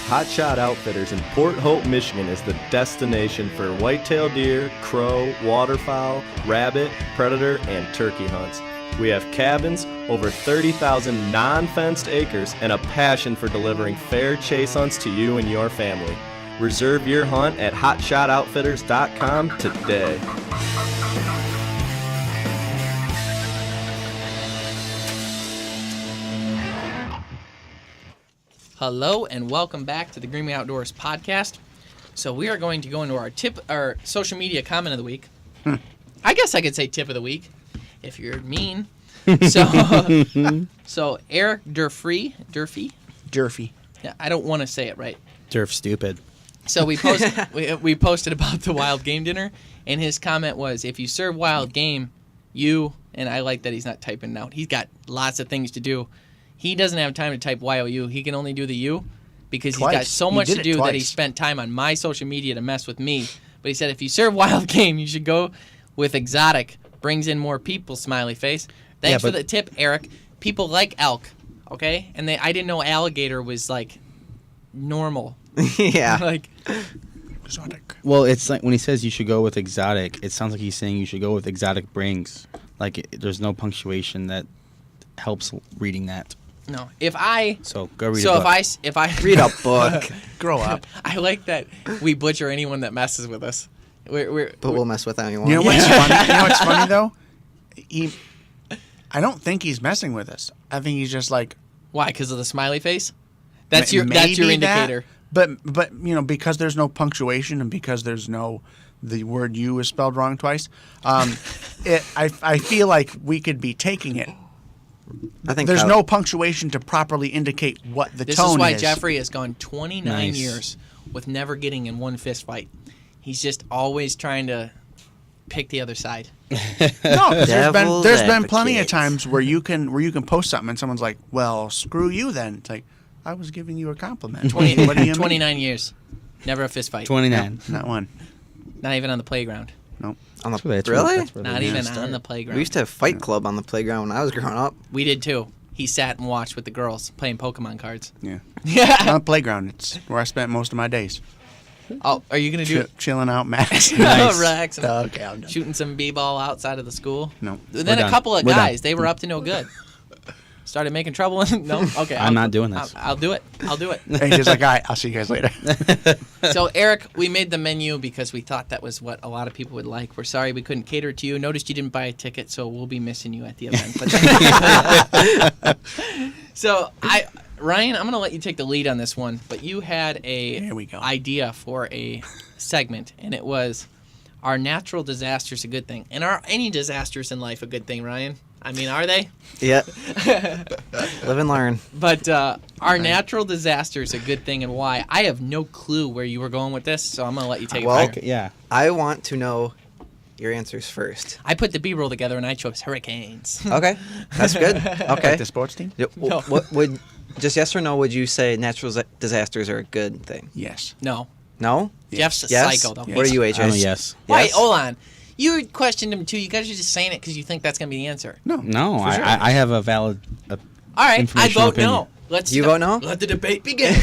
Hot Shot Outfitters in Port Hope, Michigan is the destination for whitetail deer, crow, waterfowl, rabbit, predator, and turkey hunts. We have cabins, over 30,000 non-fenced acres, and a passion for delivering fair chase hunts to you and your family. Reserve your hunt at hotshotoutfitters.com today. Hello and welcome back to the Green Bay Outdoors podcast. So we are going to go into our social media comment of the week. I guess I could say tip of the week if you're mean. So Eric Durfee. Yeah, I don't want to say it right. Durf stupid. So we posted about the wild game dinner, and his comment was, if you serve wild game, and I like that he's not typing it out. He's got lots of things to do. He doesn't have time to type YOU. He can only do the U because he's got so much to do that he spent time on my social media to mess with me. But he said, if you serve wild game, you should go with exotic. Brings in more people, smiley face. Thanks for the tip, Eric. People like elk, okay? And I didn't know alligator was, like, normal. Yeah. Like, Exotic. Well, it's like when he says you should go with exotic, it sounds like he's saying you should go with exotic brings. Like, there's no punctuation that helps reading that. no. So go read a book. If I Read a book. Grow up. I like that we butcher anyone that messes with us. But we'll mess with anyone. You know what's funny? You know what's funny though? I don't think he's messing with us. I think he's just like. Why? Because of the smiley face? That's your indicator. But because there's no punctuation and because there's the word "you" is spelled wrong twice. I feel like we could be taking it. I think there's no punctuation to properly indicate what the tone is. This is why Jeffrey has gone 29 Nice. years with never getting in one fist fight. He's just always trying to pick the other side. No, 'cause Devil's there's been plenty of advocate. times where you can post something and someone's like, "Well, screw you then." It's like, I was giving you a compliment. What do you mean? 29 years. Never a fist fight. 29. Not one. Not even on the playground. Nope. On the, That's really? that's where Not they even start. on the playground. We used to have Fight Club on the playground when I was growing up. We did too. He sat and watched with the girls playing Pokemon cards. Yeah. Yeah. On the playground. It's where I spent most of my days. Oh, are you going to do it? Chilling out, Max. Relax. Okay, I'm done. Shooting some b-ball outside of the school. No. Then We're a done. couple of We're guys, done. they were up to no good. started making trouble. No, okay. I'm not doing this. I'll do it. I'll do it. And he's just like, all right, I'll see you guys later. So, Eric, we made the menu because we thought that was what a lot of people would like. We're sorry we couldn't cater to you. Noticed you didn't buy a ticket, so we'll be missing you at the event. So, Ryan, I'm going to let you take the lead on this one, but you had Here we go. idea for a segment, and it was, are natural disasters a good thing? And are any disasters in life a good thing, Ryan? I mean, are they? Yeah. Live and learn. But are natural disasters a good thing, and why? I have no clue where you were going with this, so I'm going to let you take Well, it. Okay, yeah. I want to know your answers first. I put the B-roll together, and I chose hurricanes. Okay, that's good. Okay. Like the sports team? Yeah, No. What would, just yes or no, would you say natural disasters are a good thing? Yes. No. No? Jeff's a Yes? psycho, though. What are you, AJ? I'm a yes. Wait, Yes? hold on. You questioned him, too. You guys are just saying it because you think that's going to be the answer. No. No, For sure. I have a valid. All right, I Informational vote no. opinion. You vote no? Let the debate begin.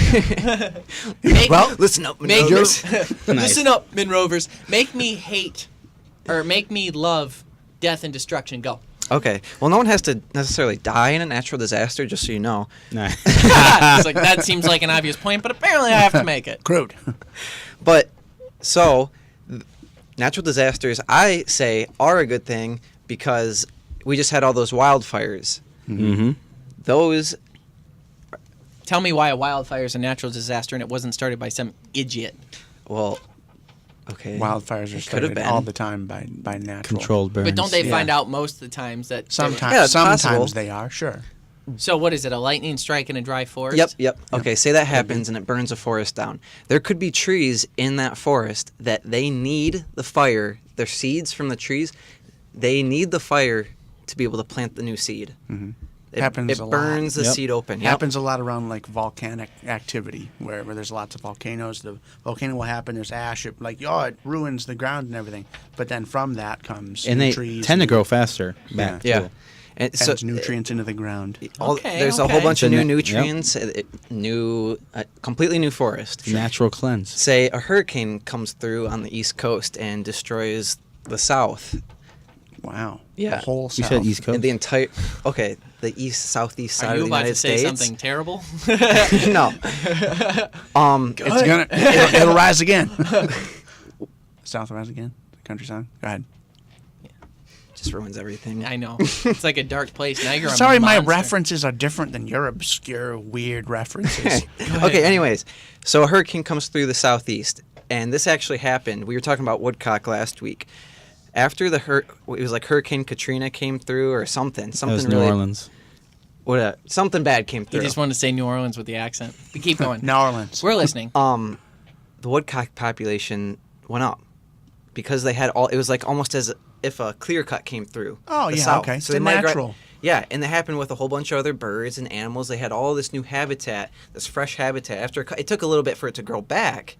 Well, Listen up, Make Rovers. Listen up, Min Rovers. Make me hate, or make me love death and destruction. Go. Okay. Well, no one has to necessarily die in a natural disaster, just so you know. Nah. It's like, that seems like an obvious point, but apparently I have to make it. Crude. But, so, natural disasters, I say, are a good thing because we just had all those wildfires. Mm-hmm. Those, Tell me why a wildfire is a natural disaster and it wasn't started by some idiot. well, okay. Wildfires are It could have started been. all the time by natural. Controlled burns. But don't they Yeah. find out most of the times that... Sometimes, Yeah, it's possible. sometimes they are, sure. So what is it, a lightning strike in a dry forest? Yep. Okay, say that happens and it burns a forest down. There could be trees in that forest that they need the fire, their seeds from the trees, they need the fire to be able to plant the new seed. Mm-hmm. It Happens a lot. burns the Yep. seed open. Yep. Happens a lot around like volcanic activity where there's lots of volcanoes. The volcano will happen. There's ash. It ruins the ground and everything. But then from that comes And new they trees. tend to new- grow faster. Back Yeah. too. And so adds nutrients into the ground. Okay. there's a whole bunch of It's a new yep. nutrients, completely new forest. Natural cleanse. Say a hurricane comes through on the East Coast and destroys the South. Wow. Yeah. The whole You South. said East Coast. The entire the southeast side Are you of the about United to say States. something terrible? No. It's gonna. It'll rise again. South will rise again. The country song. Go ahead. Just ruins everything. I know. It's like a dark place. Now you're a Sorry, my monster. references are different than your obscure, weird references. Okay, anyways. So a hurricane comes through the southeast, and this actually happened. We were talking about woodcock last week. After it was like Hurricane Katrina came through or something. That Something was New really Orleans. something bad came You through. just wanted to say New Orleans with the accent. But keep going. New Orleans. We're listening. The woodcock population went up because they had it was like almost as if a clear cut came through. Oh, the yeah, south. okay. So It's they migrate. natural. Yeah, and that happened with a whole bunch of other birds and animals. They had all this new habitat, this fresh habitat. After it took a little bit for it to grow back,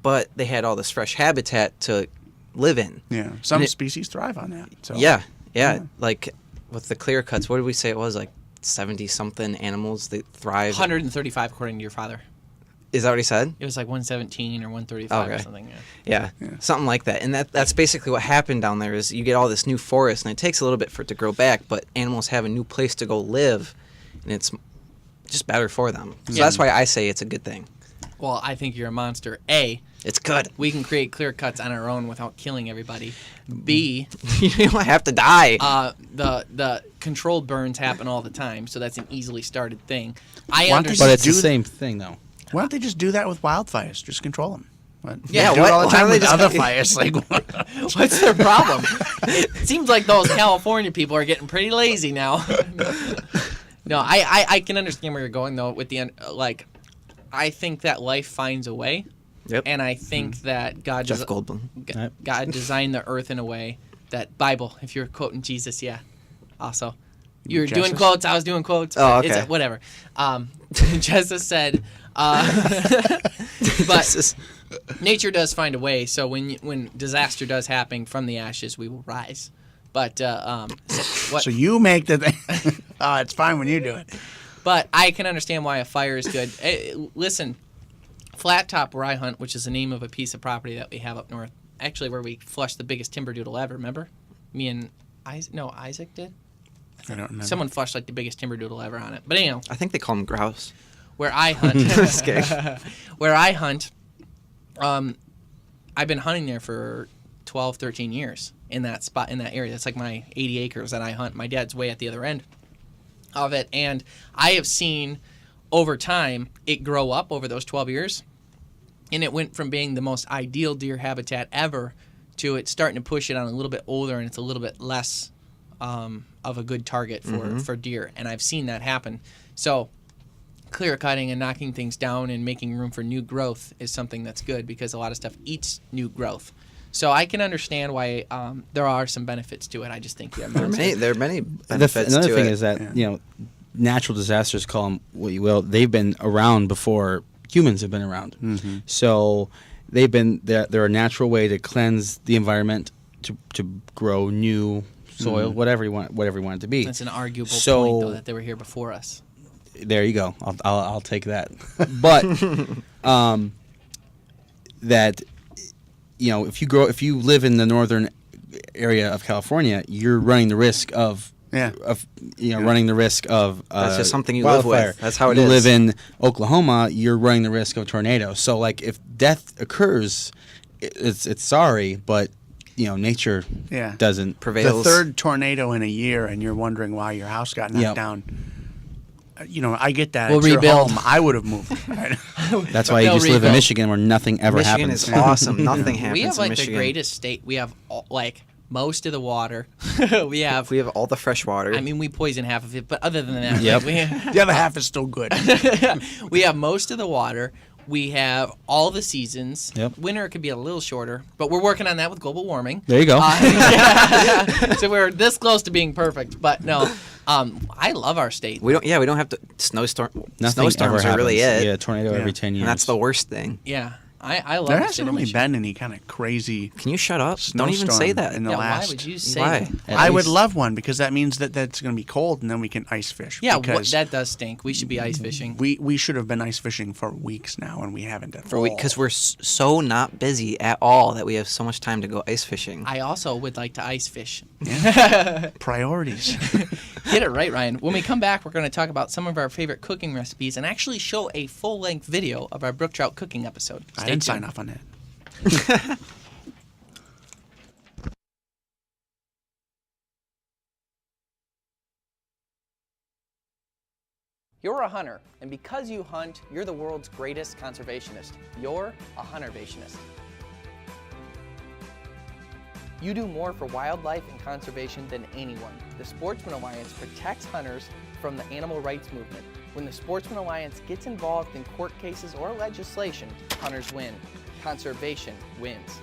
but they had all this fresh habitat to live in. Yeah. Some And it- species thrive on that. So. Yeah. Like with the clear cuts, what did we say it was? Like 70-something animals that thrive. 135 according to your father. Is that what he said? It was like 117 or 135 or Okay. something. Yeah. Yeah, something like that. And that's basically what happened down there is you get all this new forest, and it takes a little bit for it to grow back, but animals have a new place to go live, and it's just better for them. So that's why I say it's a good thing. Well, I think you're a monster. A, It's good. we can create clear cuts on our own without killing everybody. B, You don't have to die. the controlled burns happen all the time, so that's an easily started thing. I Why don't they understand. But it's the do- same thing, though. Why don't they just do that with wildfires? Just control them. Yeah, do it all the why time don't they with just- other fires. Like, What's their problem? It seems like those California people are getting pretty lazy now. No, I can understand where you're going though. With the I think that life finds a way, Yep. and I think that God Jeff Goldblum. God designed the earth in a way that Bible. If you're quoting Jesus, yeah. Also, you were doing Jesus? quotes. I was doing quotes. Oh, It's okay. whatever. Jesus said, but nature does find a way. So when disaster does happen, from the ashes we will rise. But what? so you make the thing. Oh, it's fine when you do it. But I can understand why a fire is good. Listen, Flat Top, where I hunt, which is the name of a piece of property that we have up north, actually where we flushed the biggest timber doodle ever. Remember? Me and Isaac did. I don't remember. Someone flushed like the biggest timber doodle ever on it. But anyhow, I think they call them grouse. where I hunt, Just kidding. where I hunt, I've been hunting there for 12, 13 years in that spot, in that area. That's like my 80 acres that I hunt. My dad's way at the other end of it. And I have seen over time it grow up over those 12 years. And it went from being the most ideal deer habitat ever to it starting to push it on a little bit older, and it's a little bit less of a good target for deer. And I've seen that happen. So clear cutting and knocking things down and making room for new growth is something that's good, because a lot of stuff eats new growth. So I can understand why there are some benefits to it. I just think There are many benefits Another to thing it. is that natural disasters, call them what you will, they've been around before humans have been around. Mm-hmm. So they've been they're a natural way to cleanse the environment, to grow new soil, whatever you want it to be. That's an arguable So- point, though, that they were here before us. There you go. I'll take that. But that if you live in the northern area of California, you're running the risk of running the risk of That's just something you wildfire. live with. That's how it you is. live in Oklahoma, you're running the risk of a tornado. So like if death occurs, it's sorry, but nature doesn't prevails. The third tornado in a year, and you're wondering why your house got knocked down. I get that. We'll It's your rebuild. home. I would have moved. That's why you just live in rebuild. Michigan, where nothing ever Michigan happens. is awesome. Nothing happens We have in like Michigan. the greatest state. We have most of the water. we have all the fresh water. I mean, we poison half of it, but other than that, Yep. The other half is still good. we have most of the water. We have all the seasons. Yep. Winter could be a little shorter, but we're working on that with global warming. There you go. So we're this close to being perfect, but no. I love our state. we don't have to snowstorms Nothing are ever really happens. it. Yeah, a tornado Yeah. every 10 years. And that's the worst thing. Yeah, I love There the hasn't state of really Michigan. been any kind of crazy Can you shut up? Don't even snowstorm say that. in the Yeah, why last. would you say Why? that? At I would least- love one, because that means that it's going to be cold, and then we can ice fish. Yeah, because that does stink. We should be ice fishing. we should have been ice fishing for weeks now, and we haven't at all. Because we're so not busy at all that we have so much time to go ice fishing. I also would like to ice fish. Priorities. Get it right, Ryan. When we come back, we're going to talk about some of our favorite cooking recipes and actually show a full-length video of our brook trout cooking episode. I Stay didn't tuned. sign off on that. You're a hunter, and because you hunt, you're the world's greatest conservationist. You're a huntervationist. You do more for wildlife and conservation than anyone. The Sportsman Alliance protects hunters from the animal rights movement. When the Sportsman Alliance gets involved in court cases or legislation, hunters win. Conservation wins.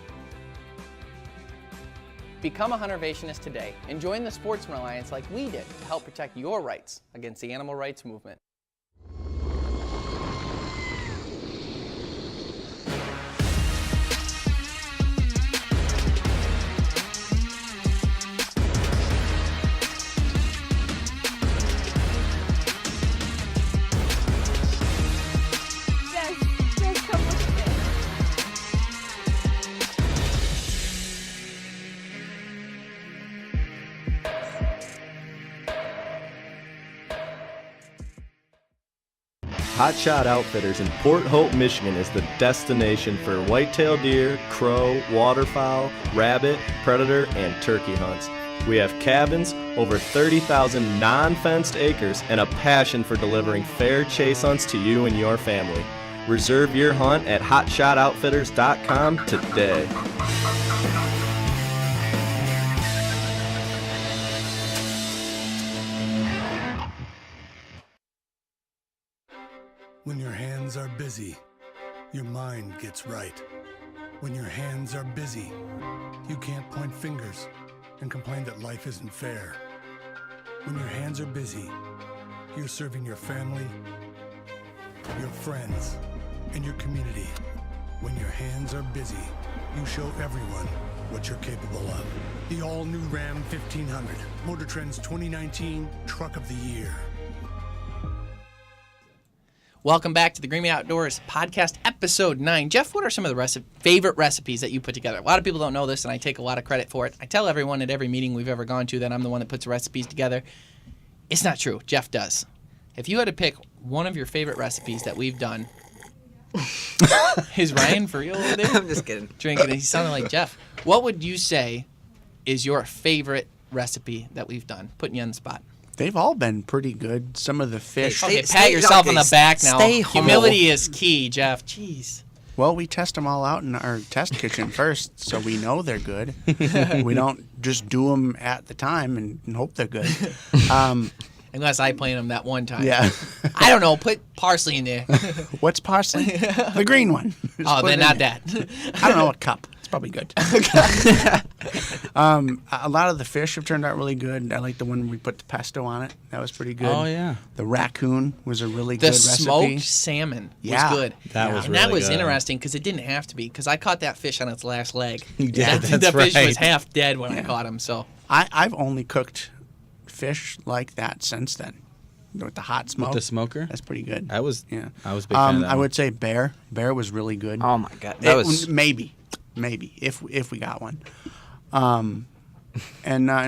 Become a huntervationist today and join the Sportsman Alliance like we did to help protect your rights against the animal rights movement. Hot Shot Outfitters in Port Hope, Michigan is the destination for whitetail deer, crow, waterfowl, rabbit, predator, and turkey hunts. We have cabins, over 30,000 non-fenced acres, and a passion for delivering fair chase hunts to you and your family. Reserve your hunt at hotshotoutfitters.com today. When your hands are busy, your mind gets right. When your hands are busy, you can't point fingers and complain that life isn't fair. When your hands are busy, you're serving your family, your friends, and your community. When your hands are busy, you show everyone what you're capable of. The all-new Ram 1500, Motor Trend's 2019 Truck of the Year. Welcome back to the Green Bay Outdoors podcast, episode 9. Jeff, what are some of the favorite recipes that you put together? A lot of people don't know this, and I take a lot of credit for it. I tell everyone at every meeting we've ever gone to that I'm the one that puts the recipes together. It's not true. Jeff does. If you had to pick one of your favorite recipes that we've done, is Ryan for real over there? I'm just kidding. Drinking. He sounded like Jeff. What would you say is your favorite recipe that we've done? Putting you on the spot. They've all been pretty good. Some of the fish. Okay, pat yourself on the back now. Stay humble. Humility is key, Jeff. Jeez. Well, we test them all out in our test kitchen first, so we know they're good. We don't just do them at the time and hope they're good. Unless I plant them that one time. Yeah. I don't know. Put parsley in there. What's parsley? The green one. Just Oh, put then it not in that. I don't know, a cup. It's probably good. A lot of the fish have turned out really good. I like the one we put the pesto on it. That was pretty good. Oh, yeah. The raccoon was a really The good recipe. smoked salmon Yeah. was good. That was and really that was good. interesting because it didn't have to be because I caught that fish on its last leg. You did, the that's fish right. was half dead when I caught him. So I've only cooked fish like that since then. With the hot smoke. With the smoker? That's pretty good. I was Yeah. a big fan of that I one. would say bear. Bear was really good. Oh my god, that was maybe if we got one. And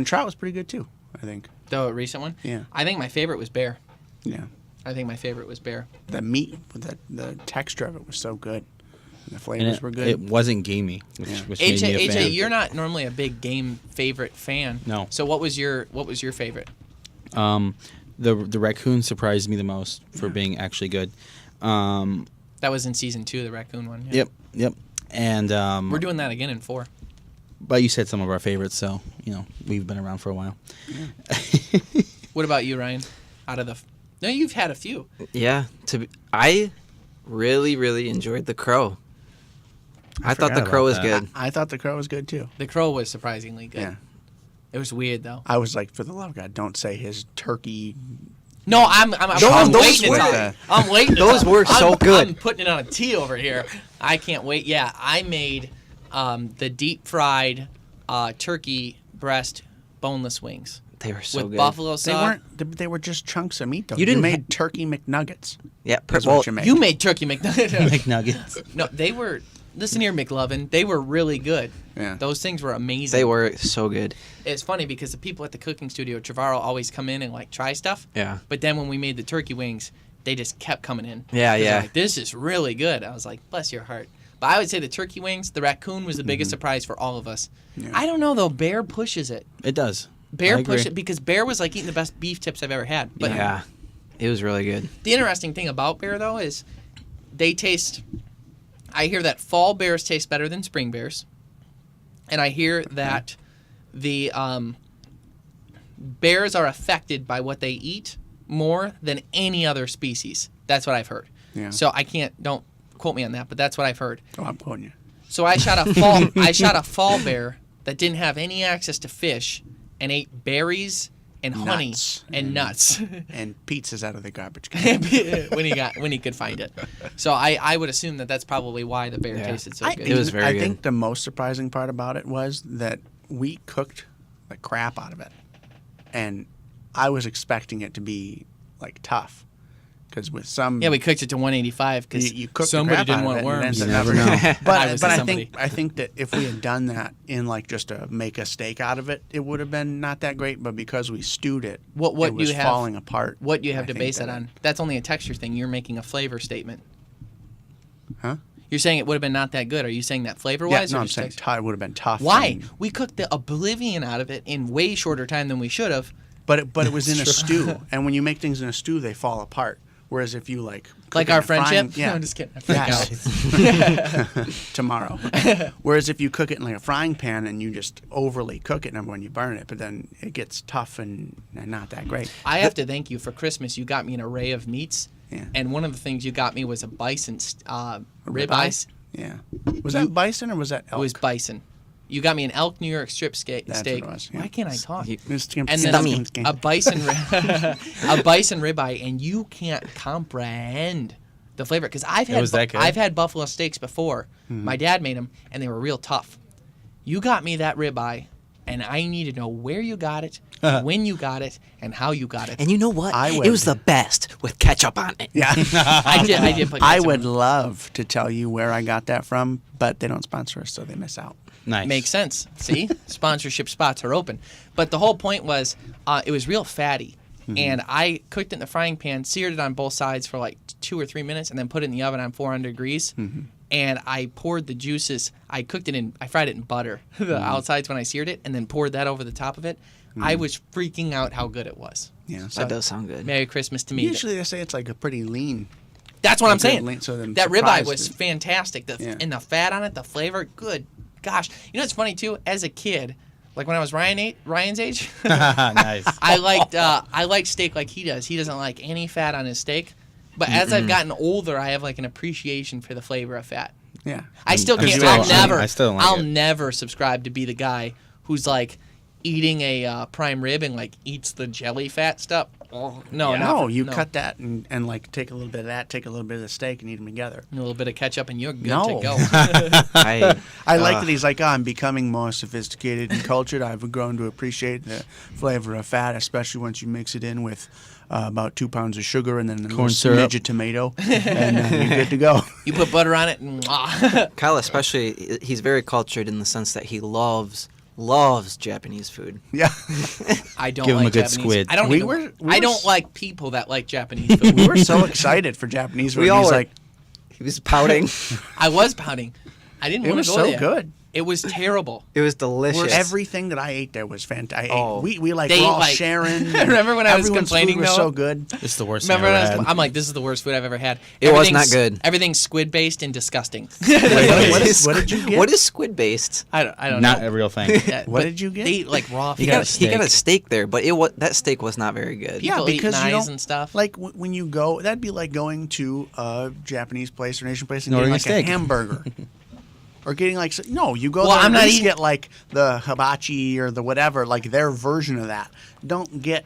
trout was pretty good too, I think. the recent one. Yeah. I think my favorite was bear. Yeah. I think my favorite was bear. The meat, the texture of it was so good. The And flavors were good. It wasn't gamey, which made me a fan. AJ, you're not normally a big game favorite fan. No. So what was your favorite? The raccoon surprised me the most for being actually good. That was in season 2, the raccoon one. Yeah. Yep. And We're doing that again in 4. but you said some of our favorites, so we've been around for a while. What about you, Ryan? No, you've had a few. Yeah. I really, really enjoyed the crow. I thought the forgot crow was about that. good. I thought the crow was good too. The crow was surprisingly good. Yeah. It was weird though. I was like, for the love of God, don't say his turkey. No, I'm those waiting. were- to tell you. I'm waiting. to Those tell- were so I'm- good. I'm putting it on a T over here. I can't wait. Yeah, I made the deep fried turkey breast boneless wings They were so with good. buffalo They sauce. weren't. They were just chunks of meat though. You didn't made turkey McNuggets. Yeah. That's well, what you made. You made turkey McNuggets. McNuggets. No, they were. Listen here, McLovin. They were really good. Yeah. Those things were amazing. they were so good. It's funny because the people at the cooking studio, Trevorrow, always come in and like try stuff. Yeah. But then when we made the turkey wings, they just kept coming in. Yeah, 'Cause they're yeah. like, this is really good. I was like, bless your heart. But I would say the turkey wings, the raccoon was the biggest surprise for all of us. Yeah. I don't know though. Bear pushes it. It does. Bear I agree. pushed it because Bear was like eating the best beef tips I've ever had. But Yeah. It was really good. the interesting thing about Bear though is they taste. I hear that fall bears taste better than spring bears, and I hear that the bears are affected by what they eat more than any other species. That's what I've heard. Yeah. So don't quote me on that, but that's what I've heard. Oh, I'm quoting you. So I shot a fall bear that didn't have any access to fish and ate berries and honey Nuts. and nuts And pizzas out of the garbage can. when he could find it. So I would assume that that's probably why the bear tasted so good. It was very I good. think the most surprising part about it was that we cooked the crap out of it, and I was expecting it to be like tough, because with some Yeah, we cooked it to 185 because you cooked somebody the crap didn't out of want it, and it worms. ends You up never know. But I was I somebody. think that if we had done that in like just to make a steak out of it, it would have been not that great. But because we stewed it, What it do was you have? falling apart. What do you have I to think base that that on? That's only a texture thing. You're making a flavor statement. Huh? You're saying it would have been not that good. Are you saying that Yeah, flavor-wise? no, or I'm just saying texture? it would have been tough. Why? and- We cooked the oblivion out of it in way shorter time than we should have. But it was in a stew, and when you make things in a stew, they fall apart. Whereas if you like cook Like it in our a frying- friendship? yeah, No, I'm just kidding. I freak out. tomorrow. Whereas if you cook it in like a frying pan and you just overly cook it, number one, you burn it, but then it gets tough and not that great. I have to thank you for Christmas. You got me an array of meats, Yeah. and one of the things you got me was a bison ribeye. ribeye? Yeah. Was that bison or was that elk? It was bison. You got me an elk New York strip steak. That's what it was, yeah. Why can't I talk? It was skim- And then skim- a bison a bison ribeye, and you can't comprehend the flavor because was that good? I've had buffalo steaks before. Mm-hmm. My dad made them, and they were real tough. You got me that ribeye, and I need to know where you got it, when you got it, and how you got it. And you know what? I It would- was the best with ketchup on it. Yeah. I did put I ketchup would on love to tell you where I got that from, but they don't sponsor us, so they miss out. Nice. it. Makes sense. See, sponsorship spots are open. But the whole point was, it was real fatty, And I cooked it in the frying pan, seared it on both sides for like 2 or 3 minutes, and then put it in the oven on 400 degrees. And I poured the juices. I fried it in butter, the outsides when I seared it, and then poured that over the top of it. I was freaking out how good it was. Yeah, so That does sound good. Merry Christmas to me. usually they say it's like a pretty lean. That's what I'm good saying. lean, so I'm That ribeye surprised was that- fantastic. And the fat on it, the flavor, good gosh. You know what's funny too? As a kid, like when I was Ryan's age, Nice. I liked steak like he does. He doesn't like any fat on his steak. But as I've gotten older, I have like an appreciation for the flavor of fat. Yeah. I still I'm can't. still- I still don't like I'll it. never subscribe to be the guy who's like eating a prime rib and like eats the jelly fat stuff. Oh, no, No, you cut that and like take a little bit of that, take a little bit of the steak, and eat them together. a little bit of ketchup and you're good No. to go. I I like that he's like, I'm becoming more sophisticated and cultured. I've grown to appreciate the flavor of fat, especially once you mix it in with about 2 pounds of sugar and then a little syrup. smidge of tomato, and you're good to go. You put butter on it and Kyle especially, he's very cultured in the sense that he loves Japanese food. Yeah. I don't Give him like a good Japanese. squid. I don't. We even- were- I don't like people that like Japanese food. We were so excited for Japanese food. We all He's were. like, He was pouting. I was pouting. I didn't it want was to go so there. good. It was terrible. It was delicious. Everything that I ate there was fantastic. Oh. We They were all like- sharing. Remember when I was Everyone's complaining, food was though? so good. It's the worst Remember, thing when I I ever was, had. I'm like, this is the worst food I've ever had. It was not Everything's- good. Everything's squid based and disgusting. What did you get? What is squid based? I don't Not know. a real thing. Yeah, What but did you get? They eat like raw You fish. got a He got a steak. steak there, but that steak was not very good. Yeah, People eat because you knives don't and stuff. like when you go. That'd be like going to a Japanese place or Asian place and Ordering getting a like a steak. hamburger, or getting like no. You go Well, there I'm and not at least eating- get like the hibachi or the whatever, like their version of that. Don't get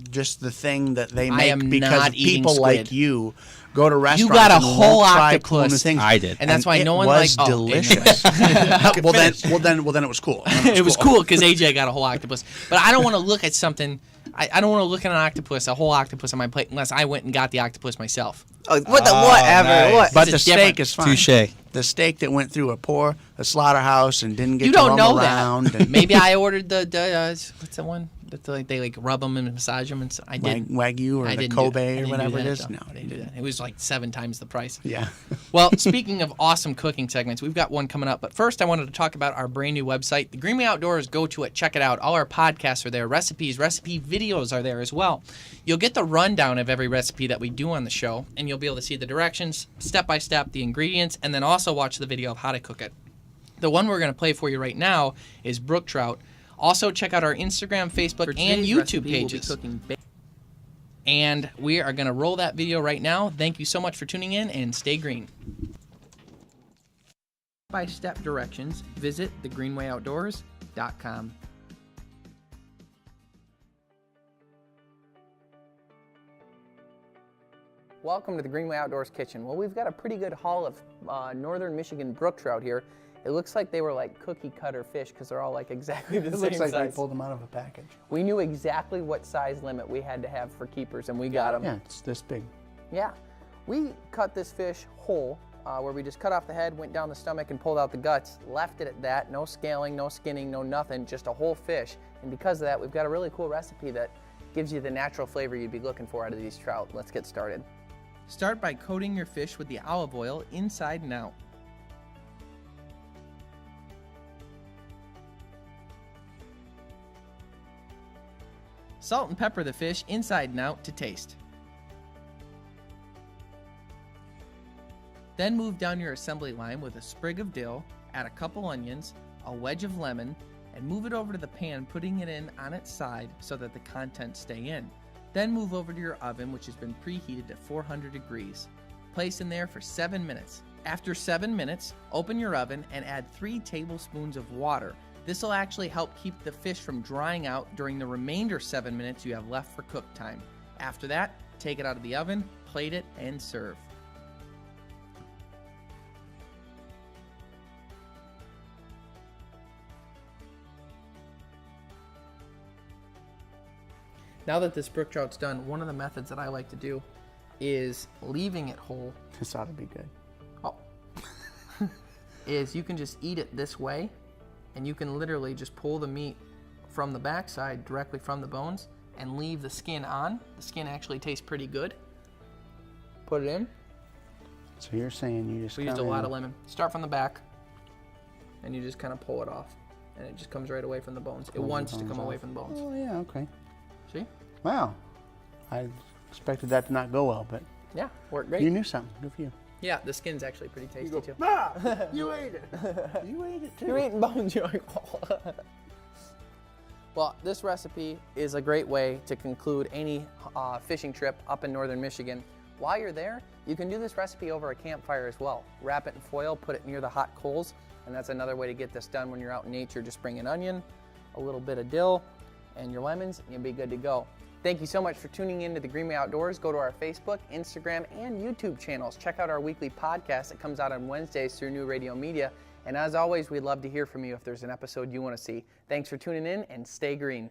just the thing that they I make am because not eating people like squid. you go to restaurants. You got a and whole won't try cool new octopus. things. I did. And that's why it no one was like- oh, delicious. well then it was cool. It was cool because AJ got a whole octopus. But I don't want to look at something. I don't want to look at a whole octopus on my plate, unless I went and got the octopus myself. Oh, whatever. nice. What? But It's the different. steak is fine. Touche. The steak that went through a slaughterhouse and didn't get You to don't roam know around. that. And Maybe I ordered the what's the one that they like rub them and massage them, and so I did. Wagyu or I the didn't Kobe do that. I or didn't do whatever it that, is. though. No, I didn't do that. It was like 7 times the price. Yeah. Well, speaking of awesome cooking segments, we've got one coming up. But first, I wanted to talk about our brand new website, The Greenway Outdoors. Go to it, check it out. All our podcasts are there. Recipes, recipe videos are there as well. You'll get the rundown of every recipe that we do on the show, and you'll be able to see the directions, step by step, the ingredients, and then also watch the video of how to cook it. The one we're going to play for you right now is brook trout. Also, check out our Instagram, Facebook, and YouTube pages. And we are going to roll that video right now. Thank you so much for tuning in, and stay green. Step-by-step directions, visit thegreenwayoutdoors.com. Welcome to the Greenway Outdoors Kitchen. Well, we've got a pretty good haul of northern Michigan brook trout here. It looks like they were like cookie cutter fish because they're all like exactly the It same looks like size. they pulled them out of a package. We knew exactly what size limit we had to have for keepers, and we got them. Yeah, it's this big. Yeah. We cut this fish whole, where we just cut off the head, went down the stomach, and pulled out the guts. Left it at that. No scaling, no skinning, no nothing, just a whole fish. And because of that, we've got a really cool recipe that gives you the natural flavor you'd be looking for out of these trout. Let's get started. Start by coating your fish with the olive oil inside and out. Salt and pepper the fish inside and out to taste. Then move down your assembly line with a sprig of dill, add a couple onions, a wedge of lemon, and move it over to the pan, putting it in on its side so that the contents stay in. Then move over to your oven, which has been preheated to 400 degrees. Place in there for 7 minutes. After 7 minutes, open your oven and add 3 tablespoons of water. This will actually help keep the fish from drying out during the remainder 7 minutes you have left for cook time. After that, take it out of the oven, plate it, and serve. Now that this brook trout's done, one of the methods that I like to do is leaving it whole. This ought to be good. Oh. Is you can just eat it this way, and you can literally just pull the meat from the backside directly from the bones and leave the skin on. The skin actually tastes pretty good. Put it in. So you're saying you just We used a lot of lemon. Start from the back, and you just kind of pull it off, and it just comes right away from the bones. It wants to come away from the bones. Oh, yeah, okay. See? Wow. I expected that to not go well, but Yeah, worked great. you knew something. Good for you. Yeah, the skin's actually pretty tasty too. Ah! You ate it. You ate it too. You're eating bones. You're like, Well, this recipe is a great way to conclude any fishing trip up in northern Michigan. While you're there, you can do this recipe over a campfire as well. Wrap it in foil, put it near the hot coals, and that's another way to get this done when you're out in nature. Just bring an onion, a little bit of dill, and your lemons, and you'll be good to go. Thank you so much for tuning in to the Greenway Outdoors. Go to our Facebook, Instagram, and YouTube channels. Check out our weekly podcast that comes out on Wednesdays through New Radio Media. And as always, we'd love to hear from you if there's an episode you want to see. Thanks for tuning in, and stay green.